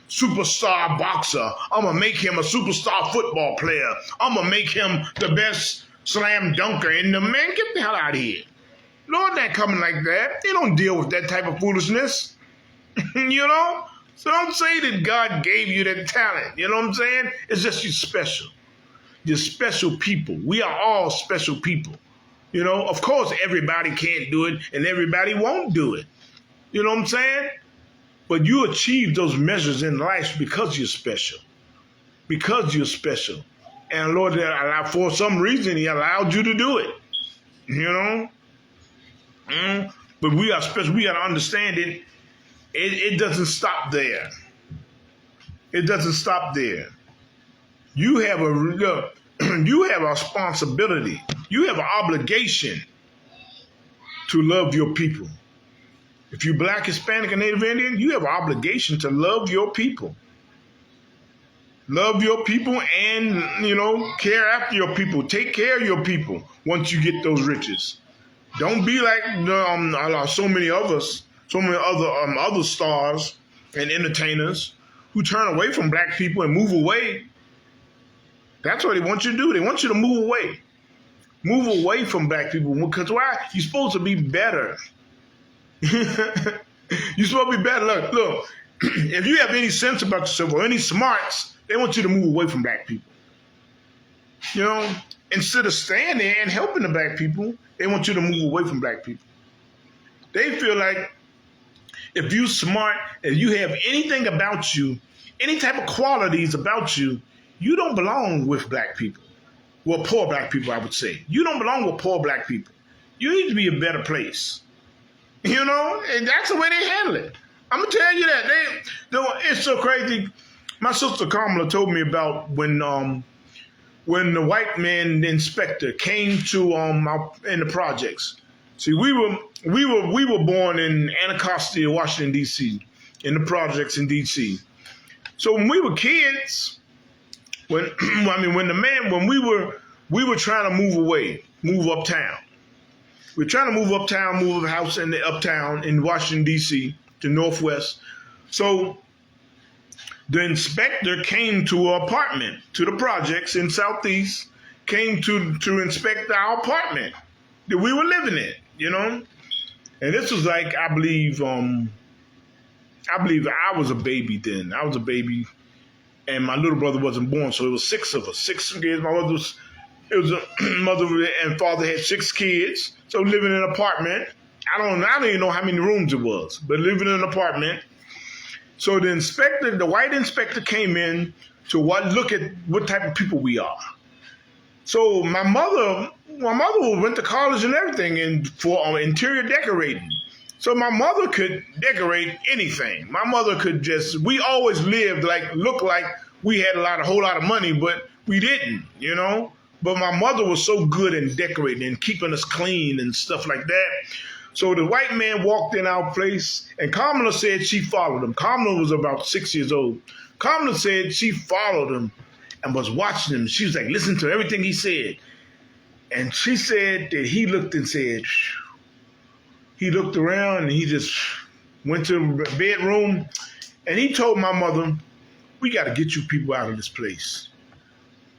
superstar boxer. I'm going to make him a superstar football player. I'm going to make him the best slam dunker in the man. Get the hell out of here. Lord not coming like that. They don't deal with that type of foolishness. So don't say that God gave you that talent. You know what I'm saying? It's just you're special. You're special people. We are all special people. Of course, everybody can't do it and everybody won't do it. You know what I'm saying? But you achieve those measures in life because you're special. Because you're special. And Lord, for some reason, he allowed you to do it. But we are special. We got to understand it. It doesn't stop there. It doesn't stop there. You have a responsibility. You have an obligation to love your people. If you're Black, Hispanic, and Native Indian, you have an obligation to love your people. Love your people and, care after your people. Take care of your people once you get those riches. Don't be like so many other stars and entertainers who turn away from Black people and move away. That's what they want you to do. They want you to move away. Move away from Black people. Because why? You're supposed to be better. You're supposed to be better. Look, if you have any sense about yourself or any smarts, they want you to move away from Black people. Instead of staying there and helping the Black people, they want you to move away from Black people. They feel like if you're smart, if you have anything about you, any type of qualities about you, you don't belong with Black people. Well, poor Black people, I would say. You don't belong with poor Black people. You need to be a better place. And that's the way they handle it. I'm going to tell you that. It's so crazy. My sister Kamala told me about when the white man the inspector came to in the projects. See, we were born in Anacostia, Washington, D.C., in the projects in D.C. So when we were kids, we were trying to move uptown. We're trying to move uptown, move a house in the uptown in Washington, D.C., to Northwest. So the inspector came to our apartment, to the projects in Southeast, came to inspect our apartment that we were living in, And this was like, I believe I was a baby then. I was a baby, and my little brother wasn't born, so it was 6 of us. 6 kids. Mother and father had 6 kids, so living in an apartment. I don't even know how many rooms it was, but living in an apartment. So the white inspector came in to look at what type of people we are. So my mother went to college and everything, and for interior decorating. So my mother could decorate anything. My mother could we always looked like we had a whole lot of money, but we didn't, But my mother was so good in decorating and keeping us clean and stuff like that. So the white man walked in our place, and Kamala said she followed him. Kamala was about 6 years old. Kamala said she followed him and was watching him. She was like, listen to everything he said. And she said that he looked and said, he looked around and he just went to the bedroom and he told my mother, we got to get you people out of this place.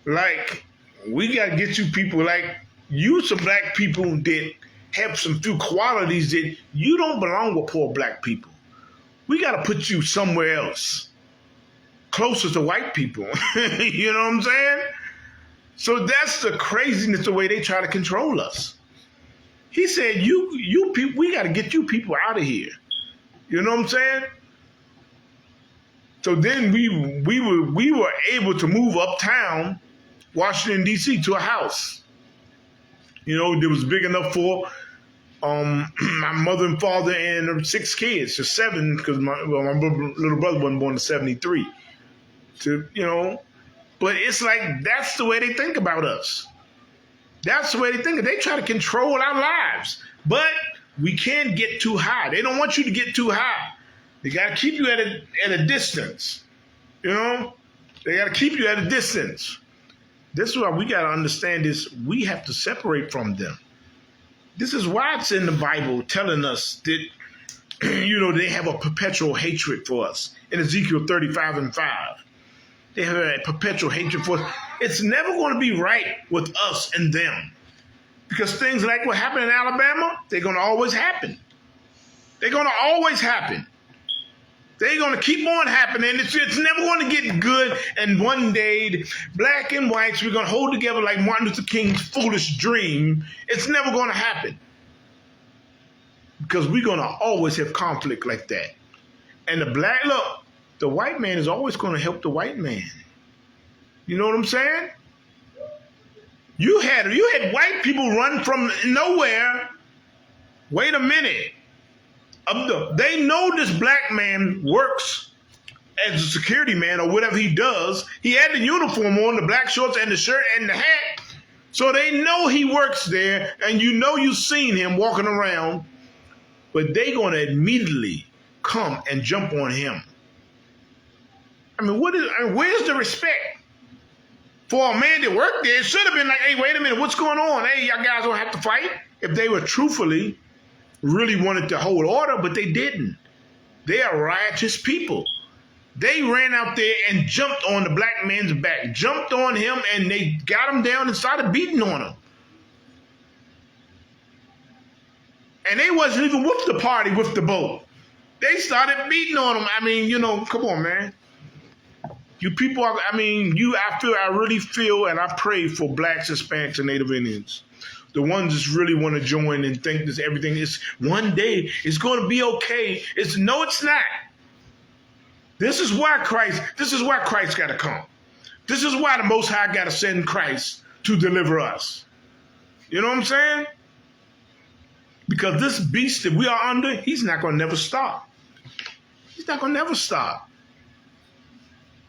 Like, we got to get you people, like, you some black people that have some few qualities that you don't belong with poor black people. We got to put you somewhere else, closer to white people. You know what I'm saying? So that's the craziness, the way they try to control us. He said, you people, we got to get you people out of here. You know what I'm saying? So then we were able to move uptown, Washington, D.C., to a house. You know, that was big enough for my mother and father and 6 kids, to 7, because my little brother wasn't born in 73. But it's like, that's the way they think about us. That's the way they think. They try to control our lives. But we can't get too high. They don't want you to get too high. They got to keep you at a distance. You know? They got to keep you at a distance. This is why we got to understand this. We have to separate from them. This is why it's in the Bible telling us that, they have a perpetual hatred for us. In Ezekiel 35:5. They have a perpetual hatred for us. It's never going to be right with us and them. Because things like what happened in Alabama, they're going to always happen. They're going to always happen. They're going to keep on happening. It's never going to get good. And one day, black and whites, we're going to hold together like Martin Luther King's foolish dream. It's never going to happen. Because we're going to always have conflict like that. And the white man is always going to help the white man. You know what I'm saying? You had white people run from nowhere. Wait a minute. They know this black man works as a security man or whatever he does. He had the uniform on, the black shorts and the shirt and the hat. So they know he works there, and you've seen him walking around. But they're going to immediately come and jump on him. I mean, where's the respect? For a man that worked there, it should have been like, hey, wait a minute, what's going on? Hey, y'all guys don't have to fight. If they were truthfully really wanted to hold order, but they didn't. They are righteous people. They ran out there and jumped on the black man's back, jumped on him, and they got him down and started beating on him. And they wasn't even with the party, with the boat. They started beating on him. I mean, come on, man. You people, I really feel and I pray for blacks, Hispanics, and Native Indians. The ones that really want to join and think this everything is one day it's going to be okay. It's not. This is why Christ got to come. This is why the Most High got to send Christ to deliver us. You know what I'm saying? Because this beast that we are under, he's not going to never stop. He's not going to never stop.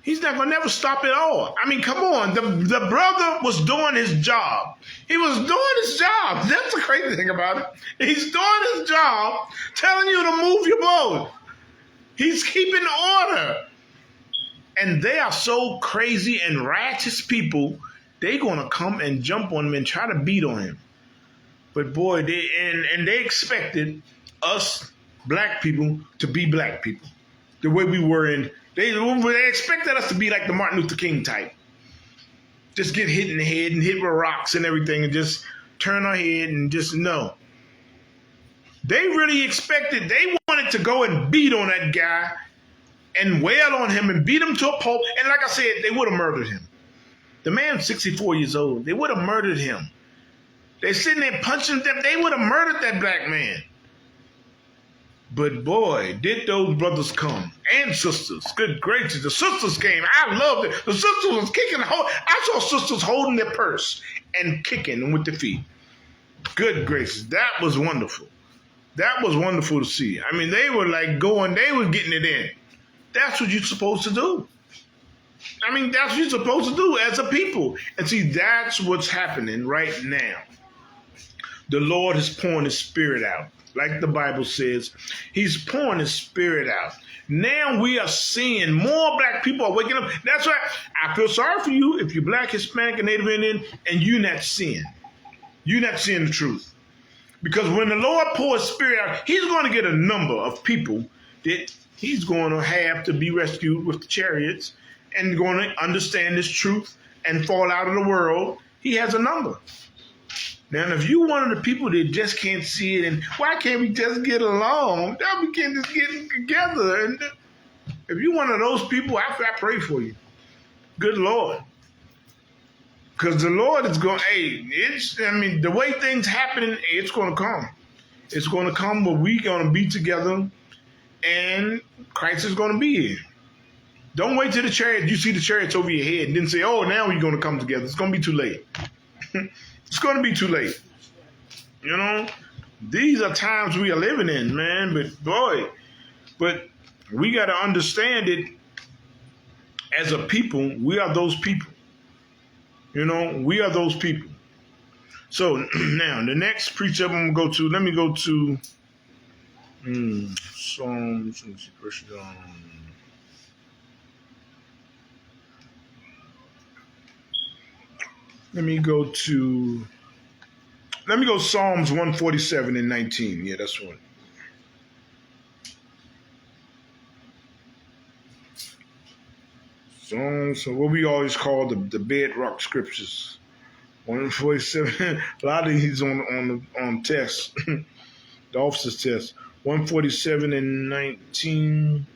He's not going to never stop at all. I mean, come on. The brother was doing his job. He was doing his job. That's the crazy thing about it. He's doing his job, telling you to move your boat. He's keeping order. And they are so crazy and righteous people, they're going to come and jump on him and try to beat on him. But boy, they expected us black people to be black people. The way we were they expected us to be like the Martin Luther King type. Just get hit in the head and hit with rocks and everything and just turn our head and just no. They really they wanted to go and beat on that guy and wail on him and beat him to a pulp. And like I said, they would have murdered him. The man's 64 years old. They would have murdered him. They're sitting there punching them. They would have murdered that black man. But boy, did those brothers come and sisters. Good gracious, the sisters came. I loved it. The sisters was kicking. I saw sisters holding their purse and kicking with their feet. Good gracious, that was wonderful. That was wonderful to see. I mean, they were like they were getting it in. That's what you're supposed to do. I mean, that's what you're supposed to do as a people. And see, that's what's happening right now. The Lord is pouring his spirit out. Like the Bible says, he's pouring his spirit out. Now we are seeing more black people are waking up. That's why I feel sorry for you if you're black, Hispanic, and Native Indian, and you're not seeing. You're not seeing the truth. Because when the Lord pours Spirit out, He's going to get a number of people that He's going to have to be rescued with the chariots and going to understand this truth and fall out of the world. He has a number. Now, if you're one of the people that just can't see it, and why can't we just get along? Now we can't just get together. And if you're one of those people, I pray for you. Good Lord. Because the Lord is going, the way things happen, it's going to come. It's going to come where we're going to be together and Christ is going to be here. Don't wait till you see the chariots over your head and then say, oh, now we're going to come together. It's going to be too late. It's going to be too late. You know, these are times we are living in, man. But we got to understand it as a people. We are those people. You know, we are those people. So now the next precept I'm going to go to, let me go to Psalms. Let me see, verse Let me go Psalms 147 and 19. Yeah, that's one. So what we always call the bedrock scriptures. 147. A lot of these on tests, the officer's test. 147 and 19.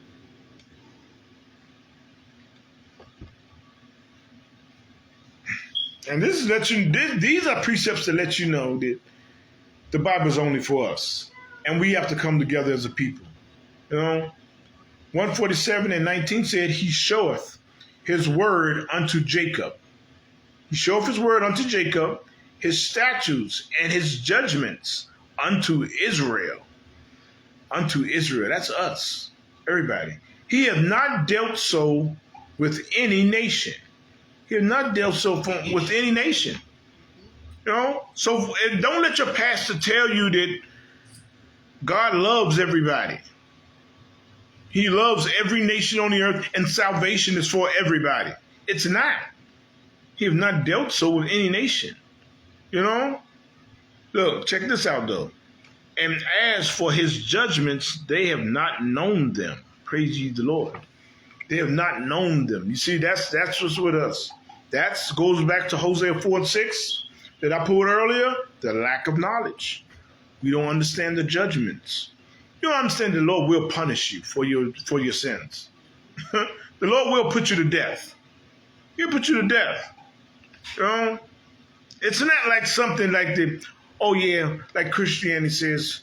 And this is these are precepts to let you know that the Bible is only for us, and we have to come together as a people. You know, 147 and 19 said, "He showeth His word unto Jacob. He showeth His word unto Jacob, His statutes and His judgments unto Israel." Unto Israel, that's us, everybody. He hath not dealt so with any nation. He has not dealt so with any nation. You know? So don't let your pastor tell you that God loves everybody. He loves every nation on the earth and salvation is for everybody. It's not. He has not dealt so with any nation. You know? Look, check this out though. And as for His judgments, they have not known them. Praise ye the Lord. They have not known them. You see, that's what's with us. That goes back to Hosea 4:6 that I pulled earlier. The lack of knowledge. We don't understand the judgments. You don't understand the Lord will punish you for your sins. The Lord will put you to death. He'll put you to death. You know? It's not like something like like Christianity says,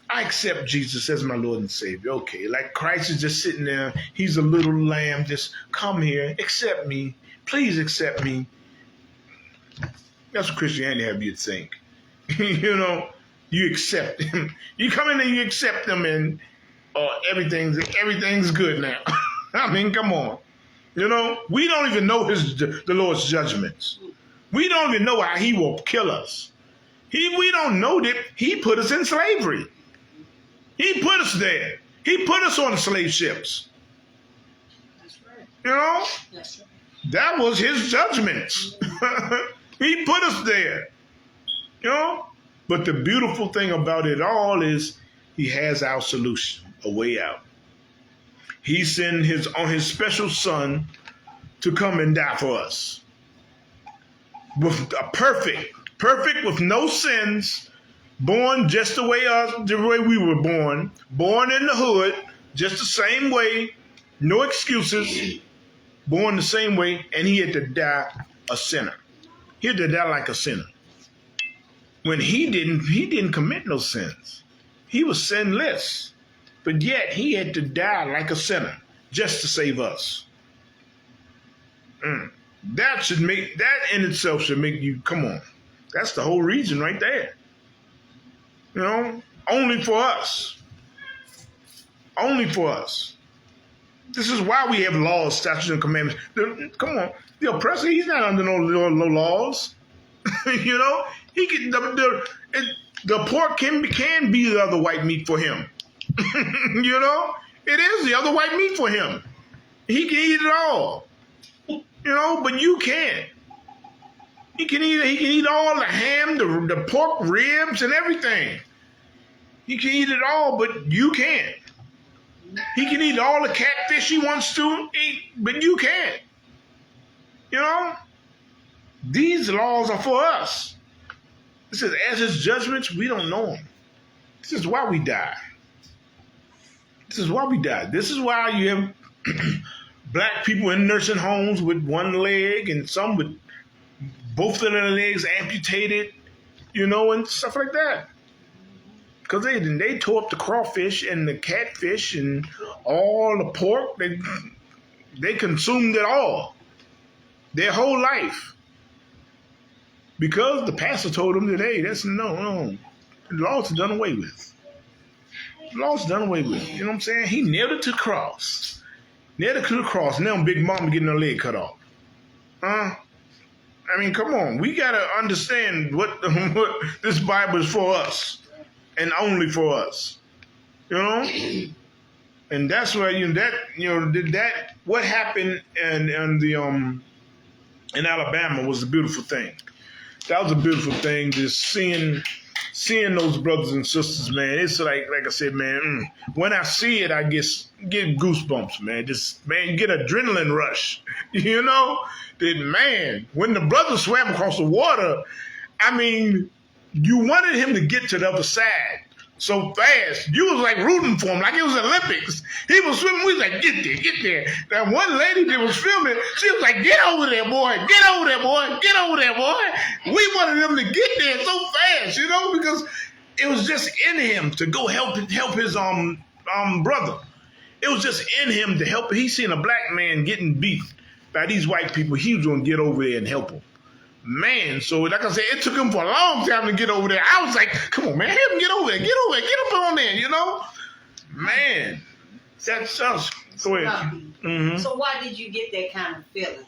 I accept Jesus as my Lord and Savior. Okay, like Christ is just sitting there. He's a little lamb. Just come here, accept me. Please accept me. That's what Christianity have you think. You know, you accept him. You come in and you accept him, and everything's good now. I mean, come on. You know, we don't even know the Lord's judgments. We don't even know how He will kill us. We don't know that He put us in slavery. He put us there. He put us on the slave ships. That's right. You know? That's right. That was His judgments. He put us there. You know? But the beautiful thing about it all is He has our solution, a way out. He sent His special Son to come and die for us. With a perfect with no sins, born just the way we were born in the hood, just the same way, no excuses, born the same way, and He had to die a sinner. He had to die like a sinner. When He didn't commit no sins. He was sinless, but yet He had to die like a sinner just to save us. That in itself should make you, come on. That's the whole reason right there. You know, only for us. Only for us. This is why we have laws, statutes, and commandments. Come on, the oppressor, he's not under no laws. You know, the pork can be the other white meat for him. You know, it is the other white meat for him. He can eat it all. You know, but you can't. He can eat all the ham, the pork ribs, and everything. He can eat it all, but you can't. He can eat all the catfish he wants to eat, but you can't. You know? These laws are for us. It says, as his judgments, we don't know them. This is why we die. This is why we die. This is why you have black people in nursing homes with one leg and some with both of their legs amputated, and stuff like that. Because they tore up the crawfish and the catfish and all the pork. They consumed it all. Their whole life. Because the pastor told them that, hey, that's no. The law's done away with. The law's done away with. You know what I'm saying? He nailed it to the cross. Nailed it to the cross. Now Big Mama getting her leg cut off. Huh? I mean, come on. We got to understand what this Bible is for us. And only for us. You know? And that's why, what happened in Alabama was a beautiful thing. That was a beautiful thing, just seeing those brothers and sisters, man. It's like I said, man, when I see it, I get goosebumps, man. You get adrenaline rush, when the brothers swam across the water, I mean, you wanted him to get to the other side so fast. You was like rooting for him, like it was Olympics. He was swimming, we was like, get there. That one lady that was filming, she was like, get over there, boy, get over there, boy, get over there, boy. We wanted him to get there so fast, because it was just in him to go help his brother. It was just in him to help. He seen a black man getting beat by these white people. He was going to get over there and help him. Man, so like I said, it took him for a long time to get over there. I was like, come on, man, help him get over there. Get up on there, Man, that's us. Go ahead. Mm-hmm. So why did you get that kind of feeling?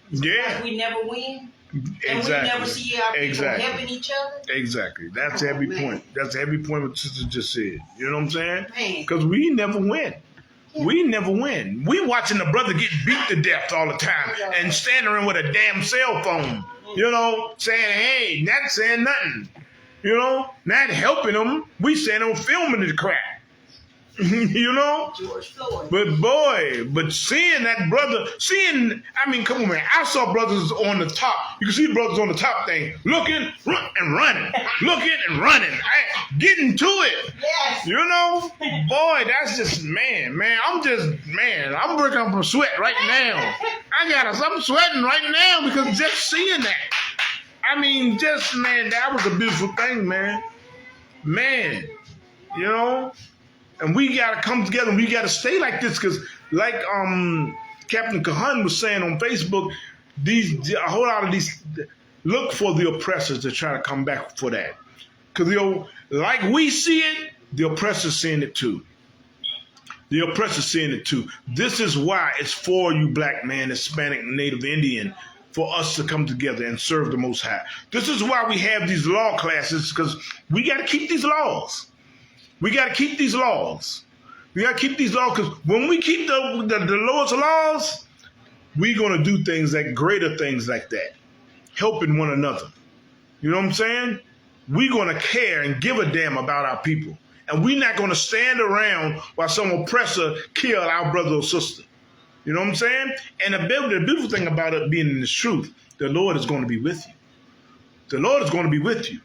Yeah. Like we never win? Exactly. And we never see our people helping each other? Exactly. That's every point. That's every point what Sister just said. You know what I'm saying? Because we never win. Yeah. We never win. We watching the brother get beat to death all the time and standing around with a damn cell phone. Saying, hey, not saying nothing. Not helping them. We saying them filming the crap. George Floyd. But seeing that brother, come on, man. I saw brothers on the top. You can see brothers on the top thing, looking and running, looking and running, getting to it. Yes. Boy, that's just, man, I'm breaking up from sweat right now. I'm sweating right now because just seeing that. That was a beautiful thing, man. And we got to come together and we got to stay like this because like Captain Kahan was saying on Facebook, a whole lot of these look for the oppressors to try to come back for that. Because, like we see it, the oppressor's seeing it too. The oppressor's seeing it too. This is why it's for you black man, Hispanic, Native Indian, for us to come together and serve the Most High. This is why we have these law classes because we got to keep these laws. We got to keep these laws. Because when we keep the Lord's laws, we're going to do greater things like that, helping one another. You know what I'm saying? We're going to care and give a damn about our people. And we're not going to stand around while some oppressor kill our brother or sister. You know what I'm saying? And the beautiful thing about it being in this truth, the Lord is going to be with you. The Lord is going to be with you.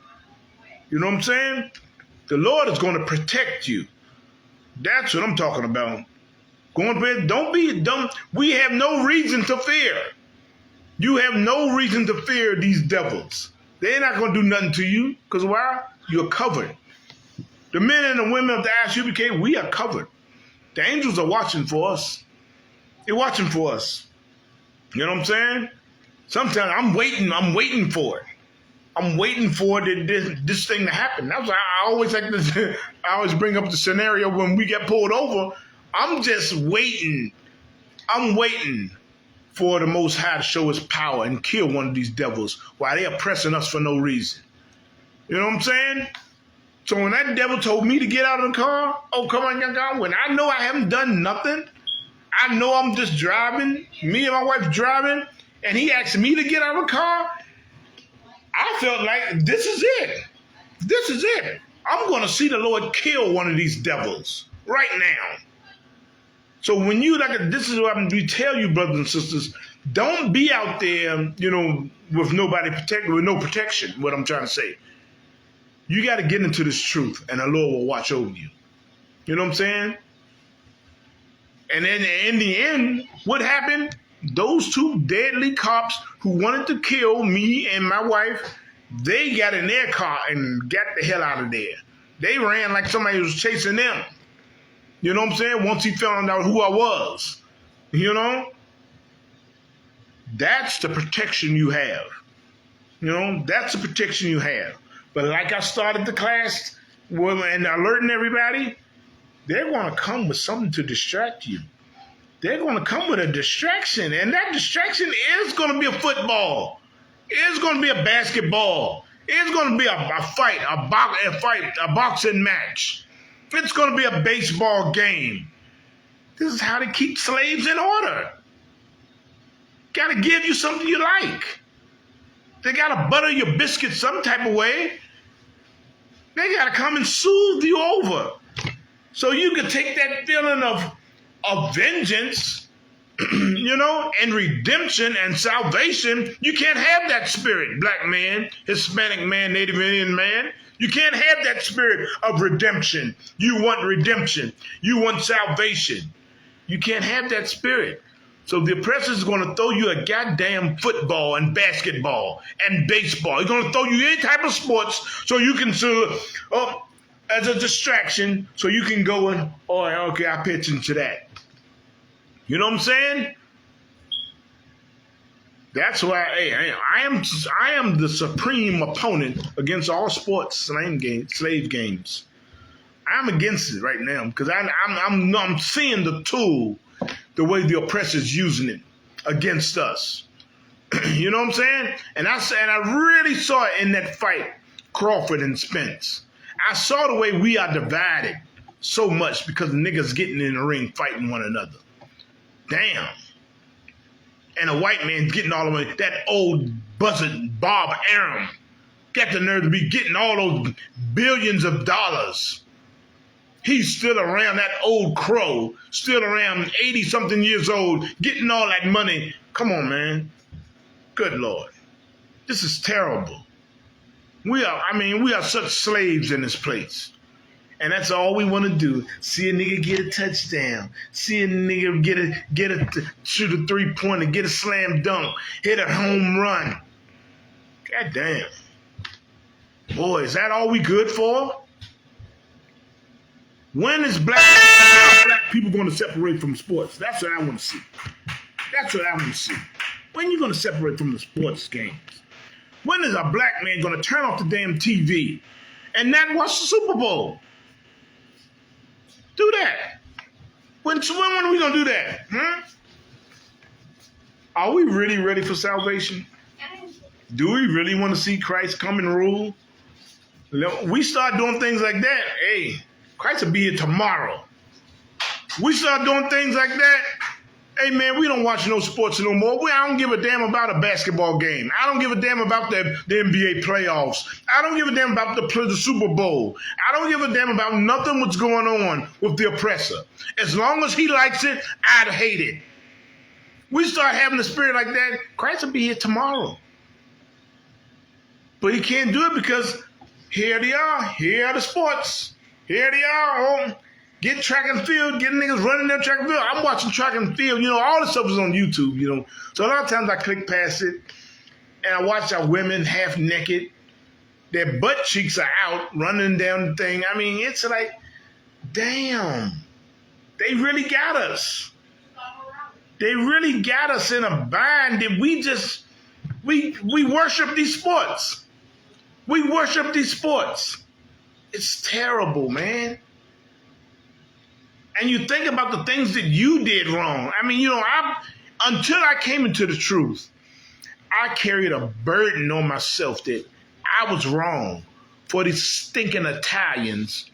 You know what I'm saying? The Lord is going to protect you. That's what I'm talking about. Don't be dumb. We have no reason to fear. You have no reason to fear these devils. They're not going to do nothing to you. Because why? You're covered. The men and the women of the ISUPK, we are covered. The angels are watching for us. They're watching for us. You know what I'm saying? Sometimes I'm waiting for it. I'm waiting for this thing to happen. That's why I always I always bring up the scenario when we get pulled over. I'm just waiting. I'm waiting for the Most High to show his power and kill one of these devils while they're oppressing us for no reason. You know what I'm saying? So when that devil told me to get out of the car, oh, come on, young guy, when I know I haven't done nothing, I know I'm just driving, me and my wife driving, and he asked me to get out of the car, I felt like this is it. This is it. I'm going to see the Lord kill one of these devils right now. So when you this is what we tell you, brothers and sisters, don't be out there, with with no protection. What I'm trying to say, you got to get into this truth, and the Lord will watch over you. You know what I'm saying? And then in the end, what happened? Those two deadly cops who wanted to kill me and my wife, they got in their car and got the hell out of there. They ran like somebody was chasing them. You know what I'm saying? Once he found out who I was. That's the protection you have. That's the protection you have. But like I started the class and alerting everybody, they're going to come with something to distract you. They're going to come with a distraction. And that distraction is going to be a football. It's going to be a basketball. It's going to be a fight, a boxing match. It's going to be a baseball game. This is how to keep slaves in order. Got to give you something you like. They got to butter your biscuits some type of way. They got to come and soothe you over. So you can take that feeling of vengeance, and redemption and salvation. You can't have that spirit, black man, Hispanic man, Native Indian man. You can't have that spirit of redemption. You want redemption. You want salvation. You can't have that spirit. So the oppressor is going to throw you a goddamn football and basketball and baseball. He's going to throw you any type of sports so you can as a distraction, so you can go and, okay, I'll pay attention to that. You know what I'm saying? That's why I am the supreme opponent against all sports slave games. I'm against it right now because I'm seeing the tool, the way the oppressor's using it against us. You know what I'm saying? And I really saw it in that fight, Crawford and Spence. I saw the way we are divided so much because the niggas getting in the ring fighting one another. Damn. And a white man getting all the way, that old buzzard Bob Arum got the nerve to be getting all those billions of dollars. He's still around, that old crow, still around 80-something years old, getting all that money. Come on, man. Good Lord. This is terrible. We are such slaves in this place. And that's all we want to do. See a nigga get a touchdown. See a nigga shoot a 3-pointer, get a slam dunk, hit a home run. God damn. Boy, is that all we good for? When is black people going to separate from sports? That's what I want to see. That's what I want to see. When are you going to separate from the sports games? When is a black man going to turn off the damn TV and not watch the Super Bowl? Do that. When are we going to do that? Are we really ready for salvation? Do we really want to see Christ come and rule? We start doing things like that, hey, Christ will be here tomorrow. We start doing things like that, hey man, we don't watch no sports no more. I don't give a damn about a basketball game. I don't give a damn about the NBA playoffs. I don't give a damn about the Super Bowl. I don't give a damn about nothing what's going on with the oppressor. As long as he likes it, I'd hate it. We start having a spirit like that, Christ will be here tomorrow. But he can't do it because here they are. Here are the sports. Here they are. Get track and field, get niggas running their track and field. I'm watching track and field, all the stuff is on YouTube, So a lot of times I click past it and I watch our women half naked. Their butt cheeks are out running down the thing. I mean, it's like, damn, they really got us. They really got us in a bind that we worship these sports. We worship these sports. It's terrible, man. And you think about the things that you did wrong. I mean, until I came into the truth, I carried a burden on myself that I was wrong for these stinking Italians.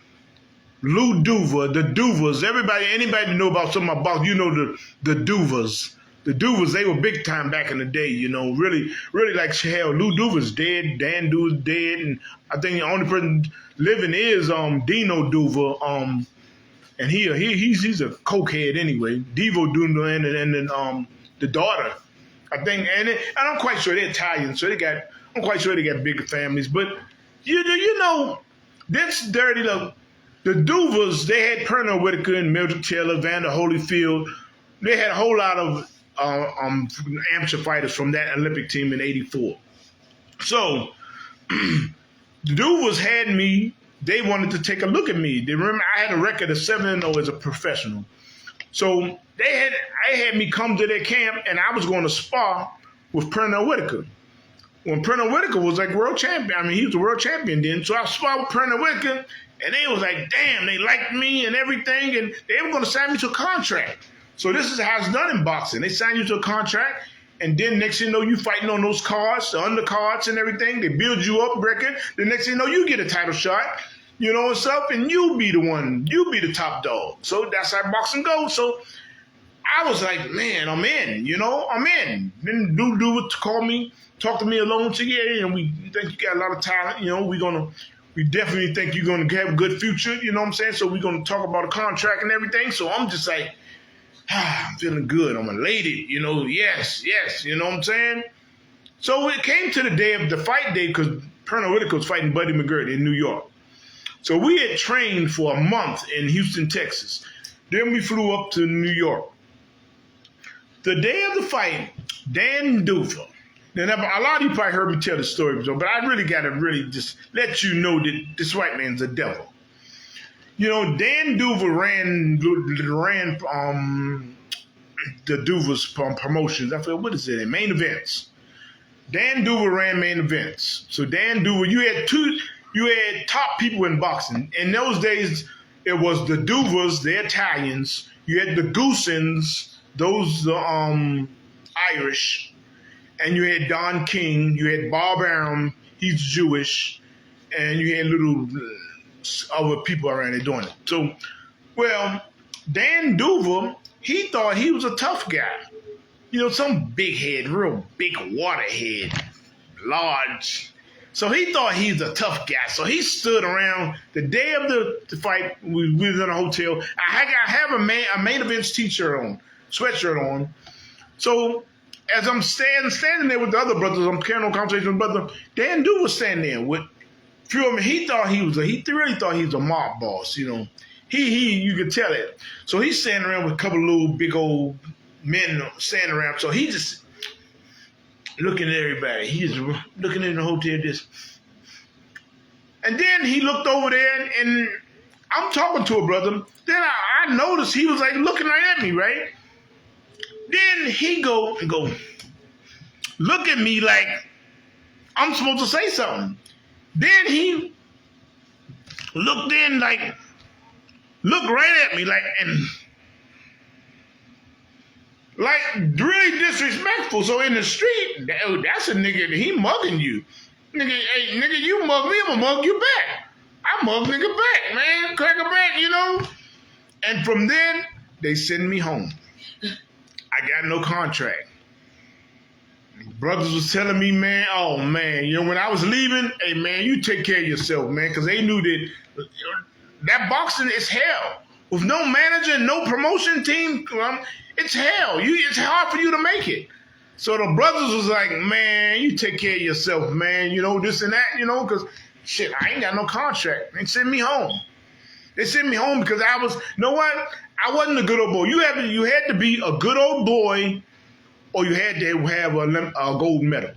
Lou Duva, the Duvas, anybody know about something about, the Duvas, the Duvers, they were big time back in the day, you know, really, really like hell. Lou Duver's dead, Dan Duver's dead, and I think the only person living is Dino Duver, and he's a cokehead anyway. Devo Duver and then the daughter, I think, and I'm quite sure they're Italian, so I'm quite sure they got bigger families, but you know, this dirty look. The Duvers, they had Pernell Whitaker and Mildred Taylor, Vander Holyfield. They had a whole lot of amateur fighters from that Olympic team in '84. So the Duvers had me. They wanted to take a look at me. They remember I had a record of 7-0 as a professional. So they had me come to their camp, and I was going to spar with Pernell Whitaker. When Pernell Whitaker was like world champion, I mean, he was the world champion then. So I sparred with Pernell Whitaker, and they was like, damn, they liked me and everything, and they were going to sign me to a contract. So this is how it's done in boxing. They sign you to a contract, and then next thing you know, you fighting on those cards, the undercards and everything. They build you up record. The next thing you know, you get a title shot, you know, and stuff, and you be the one, you be the top dog. So that's how boxing goes. So I was like, man, I'm in, you know, I'm in. Then dude would call me, talk to me alone, say, yeah, and we think you got a lot of talent, you know, we definitely think you're going to have a good future, you know what I'm saying? So we're going to talk about a contract and everything. So I'm just like, I'm feeling good. I'm elated, you know, yes, you know what I'm saying? So it came to the day of the fight day because Pernell Whitaker was fighting Buddy McGirt in New York. So we had trained for a month in Houston, Texas. Then we flew up to New York. The day of the fight, Dan Duver. Now, a lot of you probably heard me tell the story before, but I really got to really just let you know that this white man's a devil. You know, Dan Duver ran the Duver's promotions. I forget, what is it? Main events. Dan Duver ran main events. So Dan Duver, you had top people in boxing. In those days, it was the Duvers, the Italians. You had the Goosens, those Irish. And you had Don King, you had Bob Arum, he's Jewish, and you had little other people around there doing it. So, well, Dan Duver, he thought he was a tough guy. You know, some big head, real big waterhead, large. So he thought he was a tough guy. So he stood around the day of the fight. We was in a hotel. I have a main events t-shirt on, sweatshirt on. So as I'm standing there with the other brothers, I'm carrying on conversation with brother. Dan Duver was standing there with a few of them. He really thought he was a mob boss, you know. You could tell it. So he's standing around with a couple of little big old men standing around. So he just looking at everybody. He's looking in the hotel just. And then he looked over there and I'm talking to a brother. Then I noticed he was like looking right at me, right? Then he go look at me like I'm supposed to say something. Then he looked right at me like really disrespectful. So in the street, that's a nigga, he mugging you. Nigga, hey, nigga, you mug me, I'm gonna mug you back. I mug nigga back, man. Crack a back, you know? And from then, they send me home. I got no contract. Brothers was telling me, man, oh man, you know, when I was leaving, hey man, you take care of yourself, man, because they knew that boxing is hell. With no manager, no promotion team, it's hell. It's hard for you to make it. So the brothers was like, man, you take care of yourself, man, you know, this and that, you know, because shit, I ain't got no contract. They sent me home. They sent me home because I was, you know what? I wasn't a good old boy. You had to be a good old boy or you had to have a gold medal.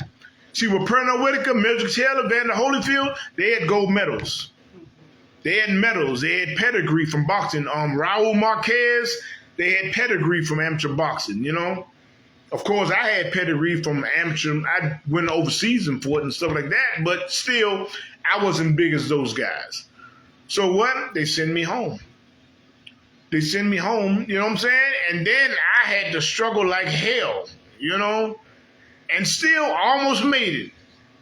See, with Pernell Whitaker, Mildred Taylor, Vander Holyfield, they had gold medals. They had medals. They had pedigree from boxing. Raul Marquez, they had pedigree from amateur boxing, you know? Of course, I had pedigree from amateur. I went overseas and fought and stuff like that, but still, I wasn't big as those guys. So what? They send me home. They send me home, you know what I'm saying? And then I had to struggle like hell, you know? And still almost made it.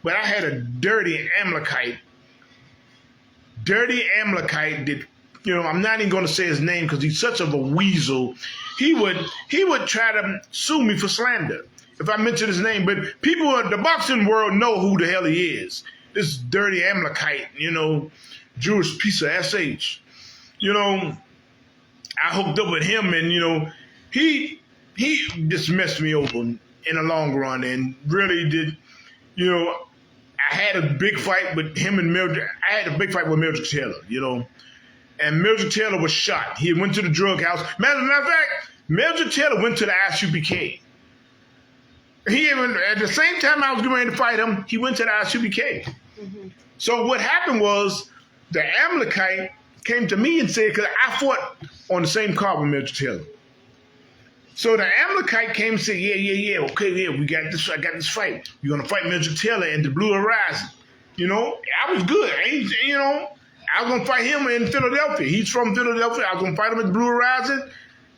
But I had a dirty Amalekite that I'm not even going to say his name because he's such of a weasel. He would try to sue me for slander if I mention his name. But people in the boxing world know who the hell he is. This dirty Amalekite, Jewish piece of SH. I hooked up with him, and he just messed me over in the long run, and really did. I had a big fight with him and Mildred. I had a big fight with Mildred Taylor, and Mildred Taylor was shot. He went to the drug house. Matter of fact, Mildred Taylor went to the ISUPK. At the same time I was getting ready to fight him, he went to the ISUPK. Mm-hmm. So what happened was the Amalekite came to me and said, because I fought on the same card with Mildred Taylor. So the Amalekite came and said, yeah, okay, we got this. I got this fight. You're gonna fight Mildred Taylor in the Blue Horizon. I was good. I was gonna fight him in Philadelphia. He's from Philadelphia. I was gonna fight him at the Blue Horizon.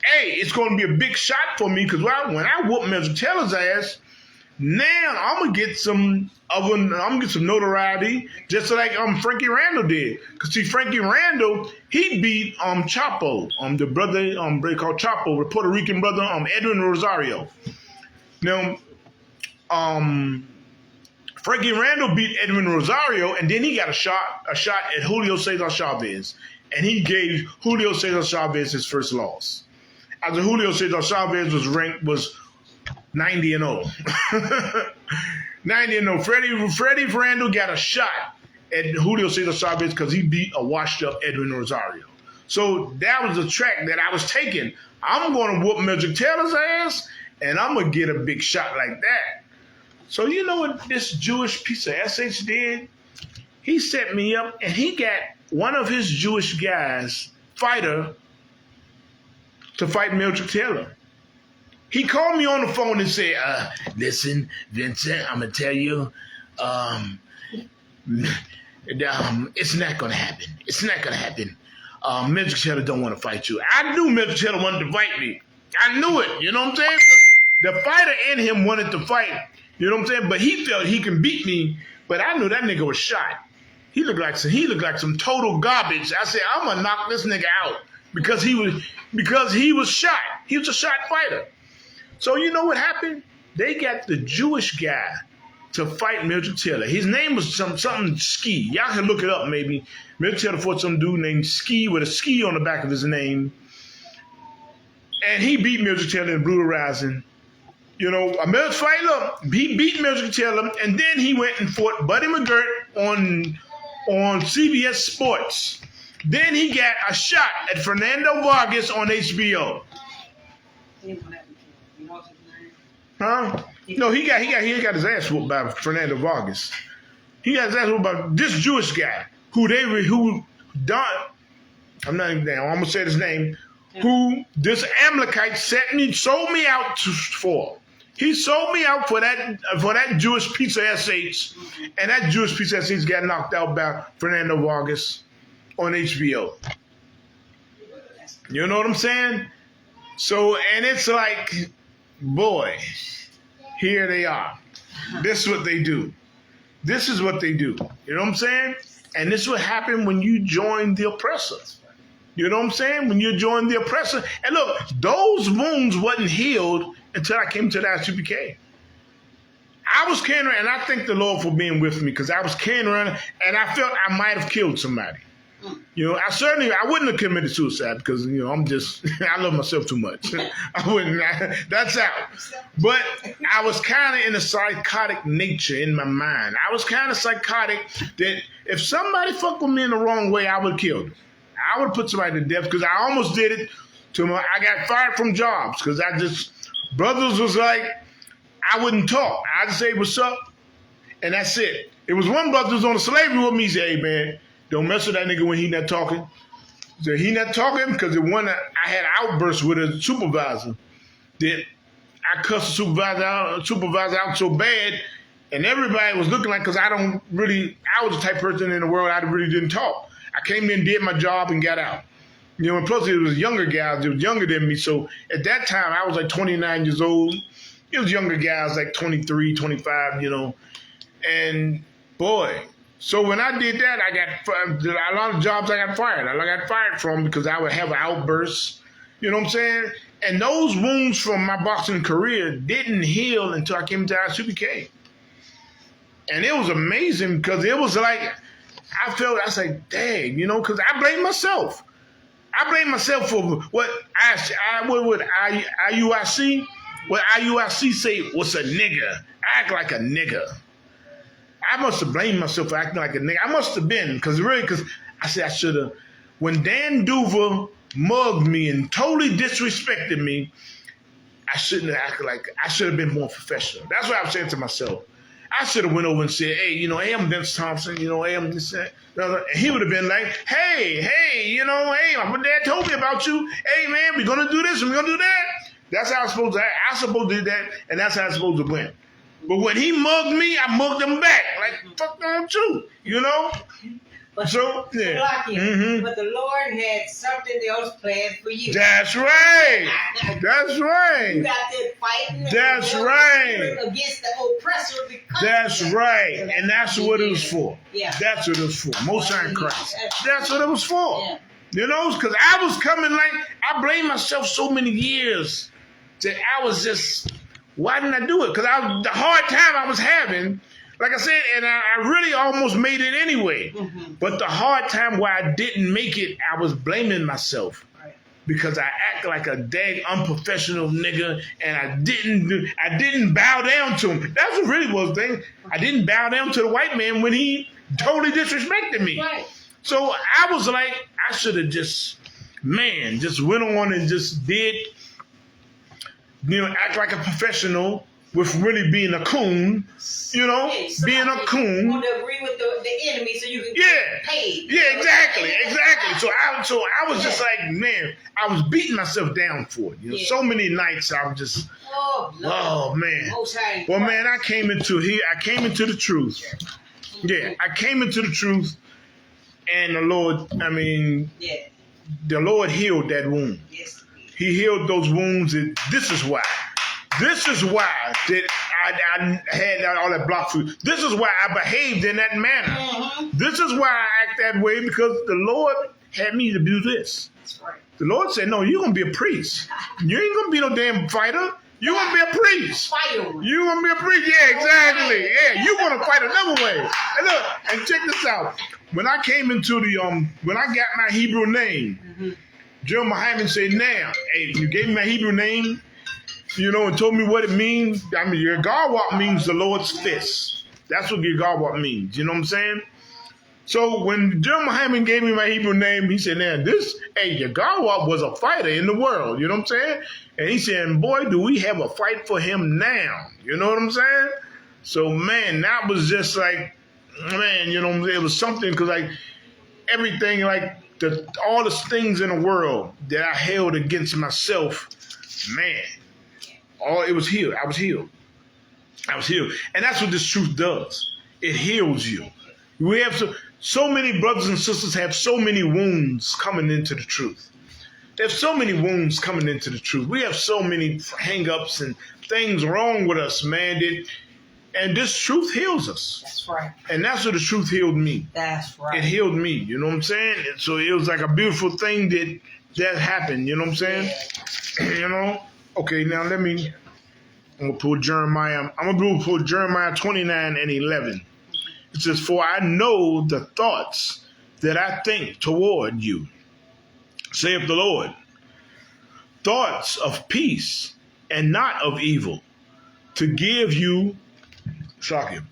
Hey, it's gonna be a big shot for me because when I whoop Mildred Taylor's ass, now I'm gonna get some notoriety, just like Frankie Randall did. Cause see, Frankie Randall, he beat Chapo, the brother they call Chapo, the Puerto Rican brother, Edwin Rosario. Now, Frankie Randall beat Edwin Rosario, and then he got a shot at Julio Cesar Chavez, and he gave Julio Cesar Chavez his first loss. After Julio Cesar Chavez was 90-0. 90-0. Freddie Randall got a shot at Julio Cesar Chavez because he beat a washed-up Edwin Rosario. So that was the track that I was taking. I'm going to whoop Mildred Taylor's ass, and I'm going to get a big shot like that. So you know what this Jewish piece of SH did? He set me up, and he got one of his Jewish guys, fighter, to fight Mildred Taylor. He called me on the phone and said, listen, Vincent, I'm going to tell you, it's not going to happen. It's not going to happen. Mildred Taylor don't want to fight you. I knew Mildred Taylor wanted to fight me. I knew it. You know what I'm saying? The fighter in him wanted to fight. You know what I'm saying? But he felt he can beat me. But I knew that nigga was shot. He looked like some total garbage. I said, I'm gonna knock this nigga out because he was shot. He was a shot fighter. So you know what happened? They got the Jewish guy to fight Mildred Taylor. His name was something Ski. Y'all can look it up maybe. Mildred Taylor fought some dude named Ski with a ski on the back of his name. And he beat Mildred Taylor in Blue Horizon. A Mildred fighter, he beat Mildred Taylor, and then he went and fought Buddy McGirt on CBS Sports. Then he got a shot at Fernando Vargas on HBO. Huh? No, he got his ass whooped by Fernando Vargas. He got his ass whooped by this Jewish guy I'm not even down. I'm gonna say his name. Who this Amalekite sold me out for. He sold me out for that Jewish piece of SH, and that Jewish piece of SH got knocked out by Fernando Vargas on HBO. You know what I'm saying? So, and it's like, boy, here they are. This is what they do. This is what they do. You know what I'm saying? And this is what happened when you join the oppressor. You know what I'm saying? When you join the oppressor. And look, those wounds wasn't healed until I came to the ISUPK. I was carrying around, and I thank the Lord for being with me because I was carrying around and I felt I might have killed somebody. I wouldn't have committed suicide because, I love myself too much. I wouldn't, that's out. But I was kind of in a psychotic nature in my mind. I was kind of psychotic that if somebody fucked with me in the wrong way, I would have killed them. I would have put somebody to death because I almost did it I got fired from jobs because brothers was like, I wouldn't talk. I just say, what's up? And that's it. It was one brother who was on the slavery with me. He said, hey, man, don't mess with that nigga when he not talking. He said, he not talking because I had an outburst with a supervisor that I cussed the supervisor out so bad, and everybody was looking like, because I was the type of person in the world, I really didn't talk. I came in, did my job, and got out. And plus it was younger guys that was younger than me. So at that time, I was like 29 years old. It was younger guys like 23, 25, And boy, So when I did that, I got a lot of jobs I got fired. I got fired from because I would have outbursts. You know what I'm saying? And those wounds from my boxing career didn't heal until I came to ISUPK. And it was amazing because it was like, I was like, dang, you know, because I blame myself. I blame myself for what IUIC, what IUIC say was a nigger. Act like a nigger. I must have blamed myself for acting like a nigga. I must have been, because I said I should have. When Dan Duva mugged me and totally disrespected me, I shouldn't have acted like, I should have been more professional. That's what I was saying to myself. I should have went over and said, hey, you know, hey, I'm Vince Thompson, you know, hey, I'm this, that. And he would have been like, hey, you know, hey, my dad told me about you. Hey, man, we're going to do this and we're going to do that. That's how I'm supposed to act. I'm supposed to do that, and that's how I'm supposed to win. But when he mugged me, I mugged him back. Like, fuck don't you know? But, so, yeah. But the Lord had something else planned for you. That's right. That's right. You got that fighting. That's right. Against the oppressor. That's right. And that's what it was for. Yeah. That's what it was for. Most High Christ. That's what it was for. Yeah. You know, because I was coming like, I blamed myself so many years that I was just, why didn't I do it? Because the hard time I was having, like I said, and I really almost made it anyway. Mm-hmm. But the hard time where I didn't make it, I was blaming myself. Right. Because I act like a dang unprofessional nigga, and I didn't bow down to him. That's what really was the thing. I didn't bow down to the white man when he totally disrespected me. Right. So I was like, I should have just went on and just did, you know, act like a professional with really being a coon, you know, being a coon. You want to agree with the enemy so you can get paid. Yeah, exactly. So I was just like, man, I was beating myself down for it. You know, so many nights I was just, oh man. Well, man, I came into the truth. Yeah, I came into the truth, and the Lord, the Lord healed that wound. Yes. He healed those wounds, and this is why that I had all that block food. This is why I behaved in that manner. Mm-hmm. This is why I act that way, because the Lord had me to do this. That's right. The Lord said, no, you're going to be a priest. You ain't going to be no damn fighter. You're going to be a priest. You're going to be a priest. Yeah, exactly. Yeah, you're going to fight another way. And look, and check this out. When I came into when I got my Hebrew name, mm-hmm. Joe Muhammad said, now, hey, you gave me my Hebrew name, you know, and told me what it means. I mean, Yagarwap means the Lord's fist. That's what Yagarwap means. You know what I'm saying? So when Joe Muhammad gave me my Hebrew name, he said, now, Yagarwap was a fighter in the world. You know what I'm saying? And he said, boy, do we have a fight for him now. You know what I'm saying? So, man, that was just like, man, you know, it was something, because like everything, like all the things in the world that I held against myself, man, it was healed. I was healed. And that's what this truth does. It heals you. We have so many brothers and sisters have so many wounds coming into the truth. They have so many wounds coming into the truth. We have so many hang-ups and things wrong with us, man. And this truth heals us. That's right. And that's what the truth healed me. That's right. It healed me. You know what I'm saying? And so it was like a beautiful thing that happened. You know what I'm saying? Yeah. You know? Okay, now I'm going to pull Jeremiah. I'm going to pull Jeremiah 29 and 11. It says, for I know the thoughts that I think toward you, saith the Lord. Thoughts of peace and not of evil, to give you an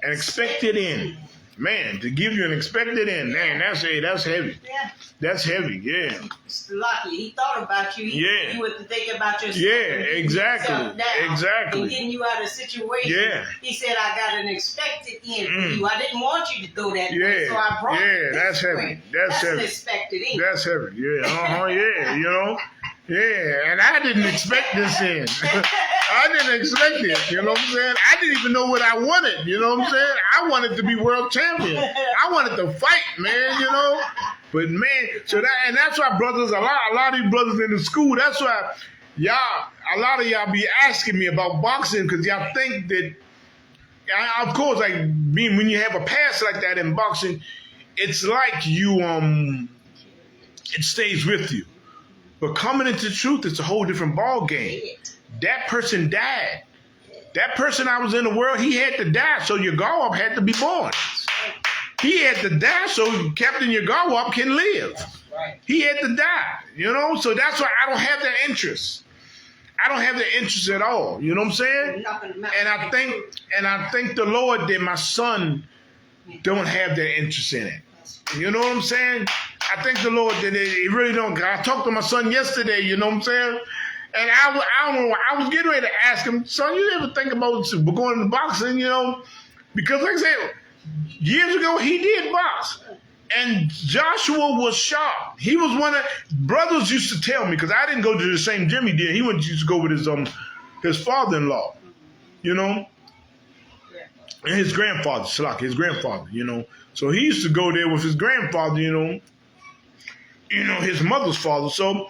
expected end. Man, to give you an expected end. Man, that's heavy. Yeah. That's heavy, yeah. It's lucky. He thought about you. Yeah. You wouldn't think about yourself. Yeah, exactly. Exactly. And getting you out of a situation. Yeah. He said, I got an expected end for you. I didn't want you to go that way, so I brought you that's heavy. Way. That's heavy. An expected end. That's heavy, yeah. Yeah, you know. Yeah, and I didn't expect this end. I didn't expect it, you know what I'm saying? I didn't even know what I wanted, you know what I'm saying? I wanted to be world champion. I wanted to fight, man, you know? But man, and that's why brothers, a lot of these brothers in the school, that's why a lot of y'all be asking me about boxing, because y'all think that of course, like when you have a past like that in boxing, it's like you it stays with you. But coming into the truth, it's a whole different ball game. That person died. That person I was in the world, he had to die, so Yagarwap had to be born. He had to die so Captain Yagarwap can live. He had to die, so that's why I don't have that interest. I don't have the interest at all. You know what I'm saying? And I think the Lord that my son don't have that interest in it. You know what I'm saying? I think the Lord that he really don't. I talked to my son yesterday, you know what I'm saying? And I was getting ready to ask him, son, you ever think about going into boxing, Because like I said, years ago he did box. And Joshua was sharp. He was one of brothers used to tell me, because I didn't go to the same gym he did. He used to go with his father-in-law, and his grandfather, his grandfather, So he used to go there with his grandfather, his mother's father. So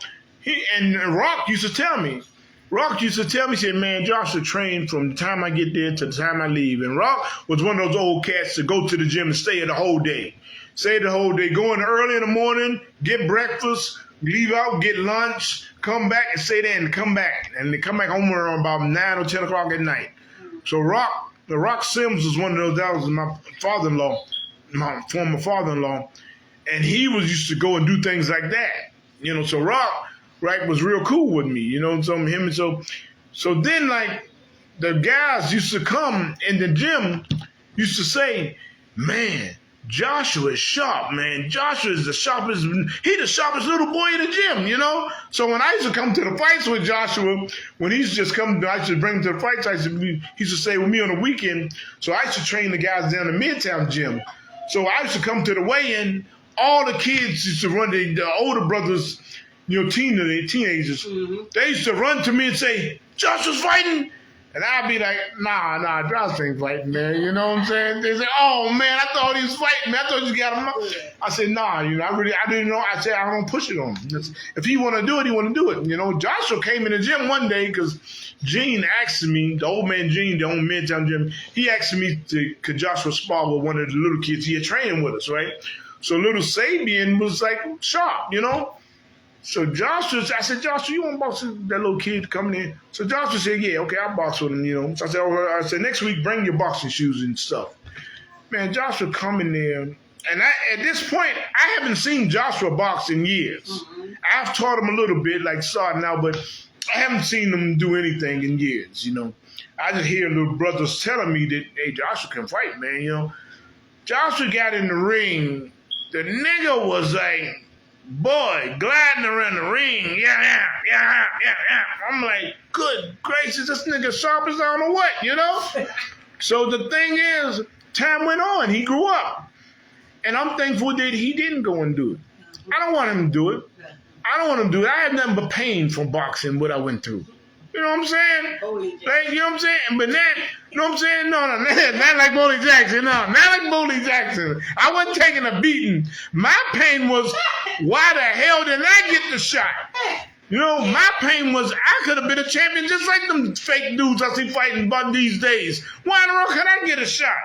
Rock used to tell me, he said, man, Joshua trained from the time I get there to the time I leave. And Rock was one of those old cats to go to the gym and stay there the whole day. Go in early in the morning, get breakfast, leave out, get lunch, come back and stay there and come back. And they come back home around about 9 or 10 o'clock at night. So Rock Sims was one of those, that was my father-in-law, my former father-in-law. And he used to go and do things like that. So Rock, was real cool with me, So then, like, the guys used to come in the gym, used to say, man, Joshua is sharp, man. Joshua is the sharpest little boy in the gym, So when I used to come to the fights with Joshua, when he used to just come, I used to bring him to the fights, he used to stay with me on the weekend. So I used to train the guys down in the Midtown gym. So I used to come to the weigh-in. All the kids used to run, the older brothers, teenagers. Mm-hmm. They used to run to me and say, Joshua's fighting. And I'd be like, nah, Josh ain't fighting, man. You know what I'm saying? They say, oh, man, I thought he was fighting, man. I thought you got him. I said, nah, I didn't know. I said, I don't push it on him. If he want to do it, he want to do it. Joshua came in the gym one day because Gene asked me, the old man Gene, the old Midtown gym, he asked me could Joshua spar with one of the little kids he had training with us, right? So little Sabian was like sharp, So I said, Joshua, you want to box that little kid coming in? So Joshua said, yeah, okay, I'll box with him, So I said, next week, bring your boxing shoes and stuff. Man, Joshua coming there. And at this point, I haven't seen Joshua box in years. Mm-hmm. I've taught him a little bit, like starting out, but I haven't seen him do anything in years, I just hear little brothers telling me that, hey, Joshua can fight, man, Joshua got in the ring. The nigga was like, boy, gliding around the ring. Yeah. I'm like, good gracious, this nigga sharp as I don't know what, So the thing is, time went on. He grew up. And I'm thankful that he didn't go and do it. I don't want him to do it. I have nothing but pain from boxing, what I went through. You know what I'm saying? Like, you know what I'm saying? But that, you know what I'm saying? No, not like Bully Jackson. No, not like Bully Jackson. I wasn't taking a beating. My pain was, why the hell didn't I get the shot? My pain was, I could have been a champion just like them fake dudes I see fighting about these days. Why in the world could I get a shot?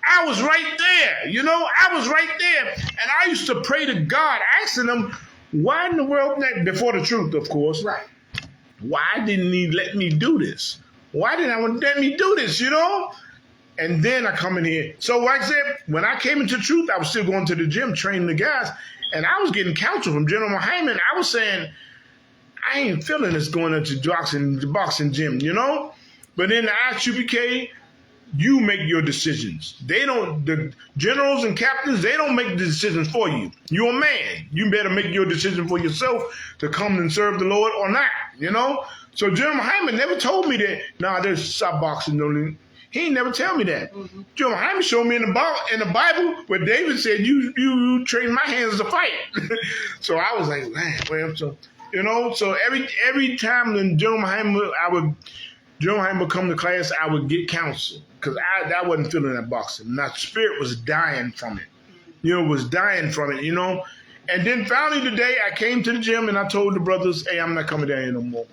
I was right there, I was right there. And I used to pray to God, asking him, why in the world, before the truth, of course. Right. Why didn't he let me do this? Why didn't I let me do this, And then I come in here. So like I said, when I came into truth, I was still going to the gym, training the guys. And I was getting counsel from General Hyman. I was saying, I ain't feeling this going into the boxing gym, But in the ISUPK, you make your decisions. The generals and captains, they don't make the decisions for you. You're a man. You better make your decision for yourself to come and serve the Lord or not, So General Hyman never told me that, there's stop boxing. He ain't never tell me that. Mm-hmm. General Hyman showed me in the Bible where David said, you train my hands to fight. So I was like, man, well, so every time when General Hyman would come to class, I would get counsel. Because I wasn't feeling that boxing. My spirit was dying from it. And then finally today, I came to the gym and I told the brothers, hey, I'm not coming down here no more.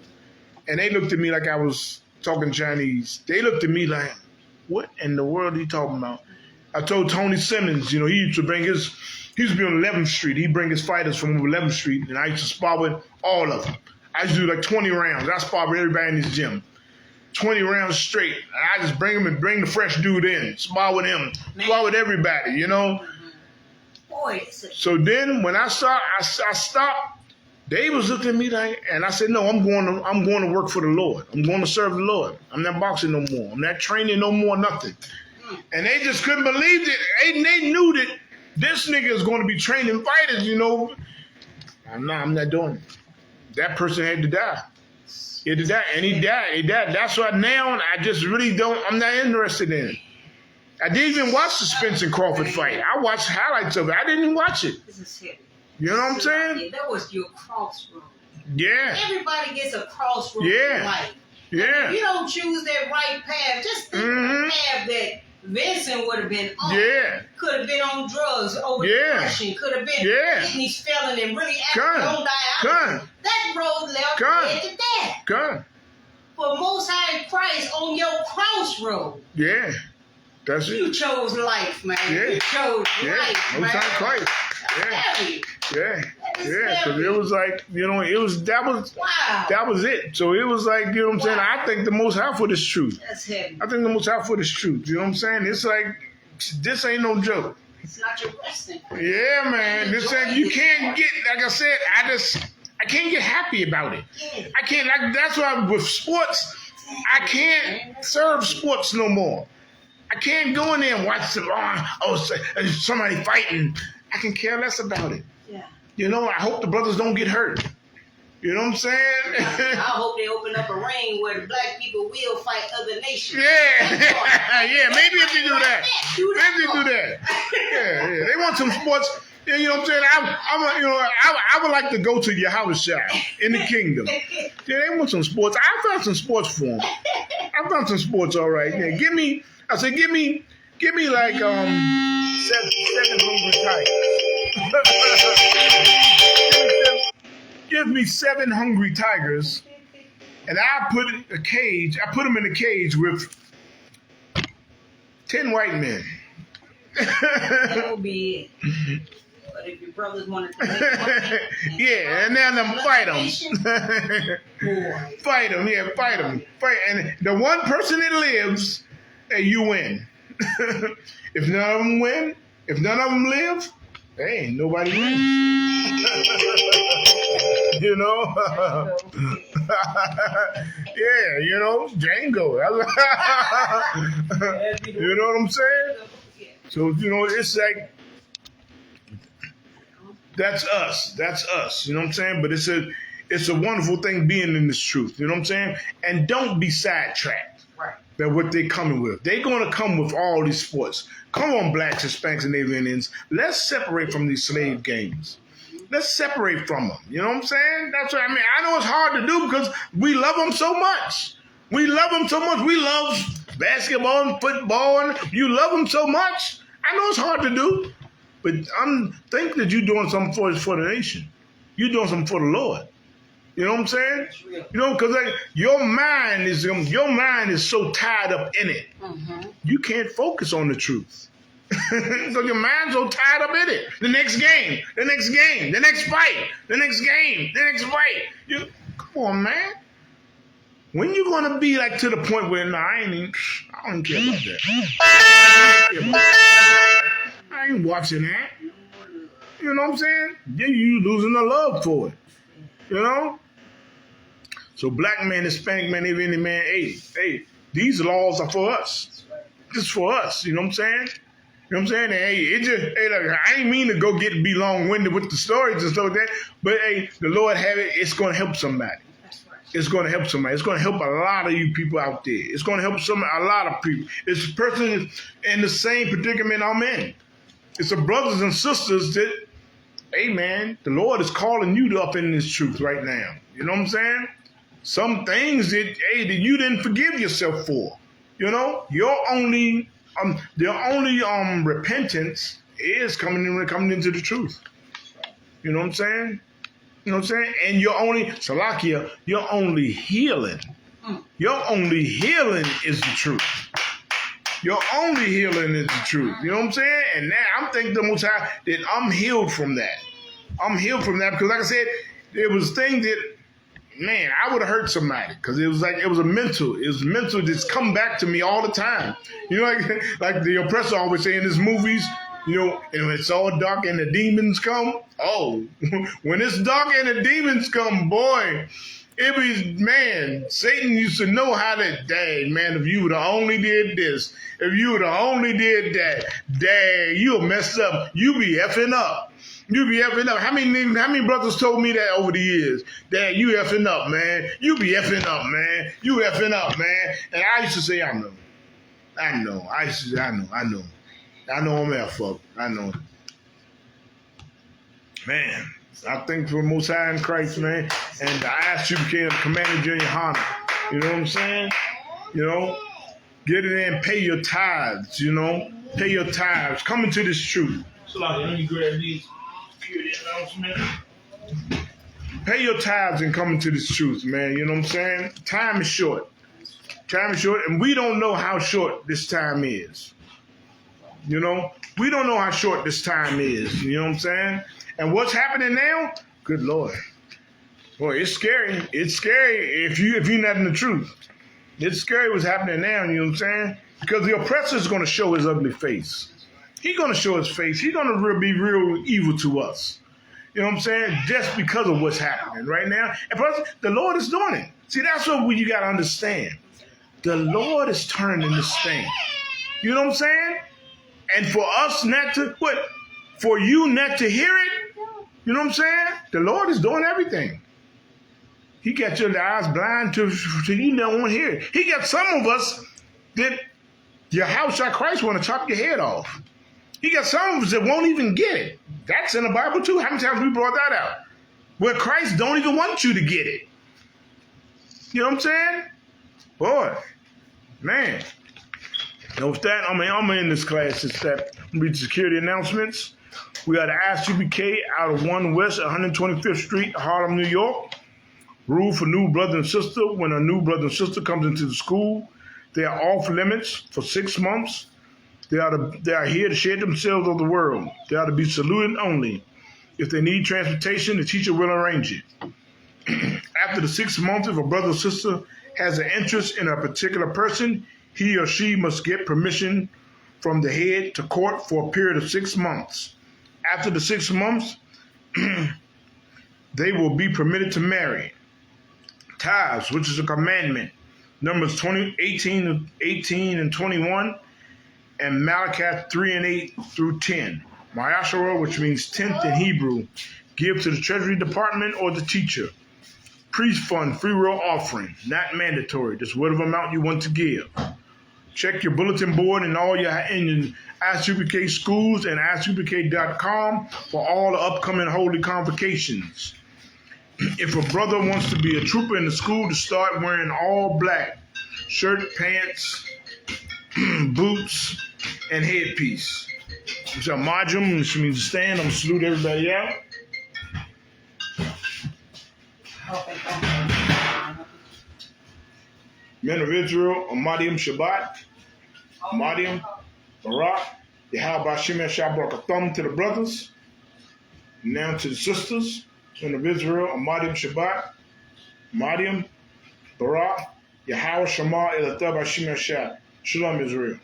And they looked at me like I was talking Chinese. They looked at me like, what in the world are you talking about? I told Tony Simmons, he used to bring he used to be on 11th Street. He'd bring his fighters from 11th Street, and I used to spar with all of them. I used to do like 20 rounds. I spar with everybody in his gym. 20 rounds straight. I just bring him and bring the fresh dude in. Spar with him. Spar with everybody, Boy, So then when I stopped, they was looking at me like, and I said, no, I'm going to work for the Lord. I'm going to serve the Lord. I'm not boxing no more. I'm not training no more, nothing. And they just couldn't believe it. They knew that this nigga is going to be training fighters, I'm not doing it. That person had to die. He had to die, and he died. That's why now I just really I'm not interested in it. I didn't even watch the Spence and Crawford fight. I watched highlights of it. I didn't even watch it. This is heavy. You know what I'm saying? Yeah, that was your crossroad. Yeah. Everybody gets a crossroad in life. Yeah. If you don't choose that right path, just think of the path that Vincent would have been on. Yeah. Could have been on drugs, over depression. Could have been kidneys failing and really acting on dialysis. That road led to death. For Most High Christ on your crossroad. Yeah. That's it. You chose life, man. Yeah. You chose life, man. Most High Christ. Yeah, because it was like, that was it. So it was like, you know what I'm saying? I think the Most High for this truth. That's heavy. I think the Most High for this truth. You know what I'm saying? It's like, this ain't no joke. It's not your resting. Yeah, man. This ain't, you can't get, like I said, I can't get happy about it. Yeah. I can't, that's why with sports, I can't serve sports no more. I can't go in there and watch somebody fighting. I can care less about it. Yeah. I hope the brothers don't get hurt. You know what I'm saying? I hope they open up a ring where the black people will fight other nations. Yeah. Yeah, maybe if they do that. Maybe they do that. Yeah. They want some sports. Yeah, you know what I'm saying? I would like to go to Yahawadah in the kingdom. Yeah, they want some sports. I found some sports for them. I found some sports all right. Yeah, give me like 7 hungry tigers. Give me 7 hungry tigers, and I put them in a cage with 10 white men. That would be it. But if your brothers wanted to make money, and then them fight them. Fight them. And the one person that lives, you win. If none of them win, if none of them live, hey, nobody wins. Yeah, Django. You know what I'm saying? So, it's like, that's us. You know what I'm saying? But it's a wonderful thing being in this truth. You know what I'm saying? And don't be sidetracked. Right. That what they coming with. They're going to come with all these sports. Come on, blacks, Hispanics, and Native Indians. Let's separate from these slave games. Let's separate from them. You know what I'm saying? That's what I mean. I know it's hard to do because we love them so much. We love them so much. We love basketball and football. And you love them so much. I know it's hard to do. But I'm thinking that you're doing something for the nation. You're doing something for the Lord. You know what I'm saying? Because your mind is so tied up in it. Mm-hmm. You can't focus on the truth. So your mind's so tied up in it. The next game, the next fight, the next game, the next fight. Come on, man. When you gonna be like to the point where I don't care about that. I ain't watching that. You know what I'm saying? Yeah, you losing the love for it. So black man, Hispanic man, Native Indian man, hey, these laws are for us. Just for us. You know what I'm saying? You know what I'm saying? Hey, look, I ain't mean to be long-winded with the stories and stuff like that, but hey, the Lord have it, it's going to help somebody. It's going to help somebody. It's going to help a lot of you people out there. It's going to help a lot of people. It's a person in the same predicament I'm in. It's the brothers and sisters that, hey man, the Lord is calling you up in this truth right now. You know what I'm saying? Some things that you didn't forgive yourself for. Your only repentance is coming into the truth. You know what I'm saying? And your only Salakia, your only healing is the truth. Your only healing is the truth. You know what I'm saying? And now I'm thanking the Most High that I'm healed from that. I'm healed from that because, like I said, it was things that, man, I would have hurt somebody because it was a mental. It was mental that's come back to me all the time. You know, like the oppressor always say in his movies, you know, and when it's all dark and the demons come, oh, when it's dark and the demons come, boy, it was, man, Satan used to know how to, dang, man, if you would have only did this, if you would have only did that, dang, you'll mess up. You be effing up. You be effing up. How many brothers told me that over the years? Dad, you effing up, man. You be effing up, man. You effing up, man. And I used to say, I know. I know I'm F up. I know. Man, I think for Most High in Christ, man. And I ISUPK Commander Junior Honor. You know what I'm saying? You know, get in there and pay your tithes, you know. Pay your tithes. Come into this truth. So, let me grab these. Pay your tithes and come into this truth, man. You know what I'm saying? Time is short. Time is short, and we don't know how short this time is. You know? We don't know how short this time is. You know what I'm saying? And what's happening now? Good Lord. Boy, it's scary. It's scary if you're not in the truth. It's scary what's happening now, you know what I'm saying? Because the oppressor is going to show his ugly face. He's going to show his face. He's going to be real evil to us. You know what I'm saying? Just because of what's happening right now. And plus, the Lord is doing it. See, that's what you got to understand. The Lord is turning this thing. You know what I'm saying? And for us not to, for you not to hear it, you know what I'm saying? The Lord is doing everything. He got your eyes blind to you don't want to hear it. He got some of us that Yahawadah Christ want to chop your head off. He got some of us that won't even get it. That's in the Bible too. How many times we brought that out? Where Christ don't even want you to get it. You know what I'm saying? Boy, man. And with that, I'm in this class. It's that read security announcements. We got the ISUPK out of 1 West 125th Street, Harlem, New York. Rule for new brother and sister. When a new brother and sister comes into the school, they are off limits for 6 months. They are here to share themselves of the world. They are to be saluted only. If they need transportation, the teacher will arrange it. After the 6 months, if a brother or sister has an interest in a particular person, he or she must get permission from the head to court for a period of 6 months. After the 6 months, they will be permitted to marry. Tithes, which is a commandment, Numbers 18 and 21, and Malachi 3 and 8 through 10. Ma'asharah, which means 10th in Hebrew, give to the Treasury Department or the teacher. Priest fund, free will offering, not mandatory, just whatever amount you want to give. Check your bulletin board in all your ISUPK schools and ISUPK.com for all the upcoming holy convocations. If a brother wants to be a trooper in the school, to start wearing all black, shirt, pants, boots, and headpiece. It's a majum, which means stand. I'm going to salute everybody out. Men of Israel, Amadium Shabbat, Amadium, Barak, Yahawadah Shemel Shabbat to the brothers, now to the sisters. Men of Israel, Amadium Shabbat, Amadium, Barak, Yahweh Shema Elatab Hashim Yashad. Shalom Israel.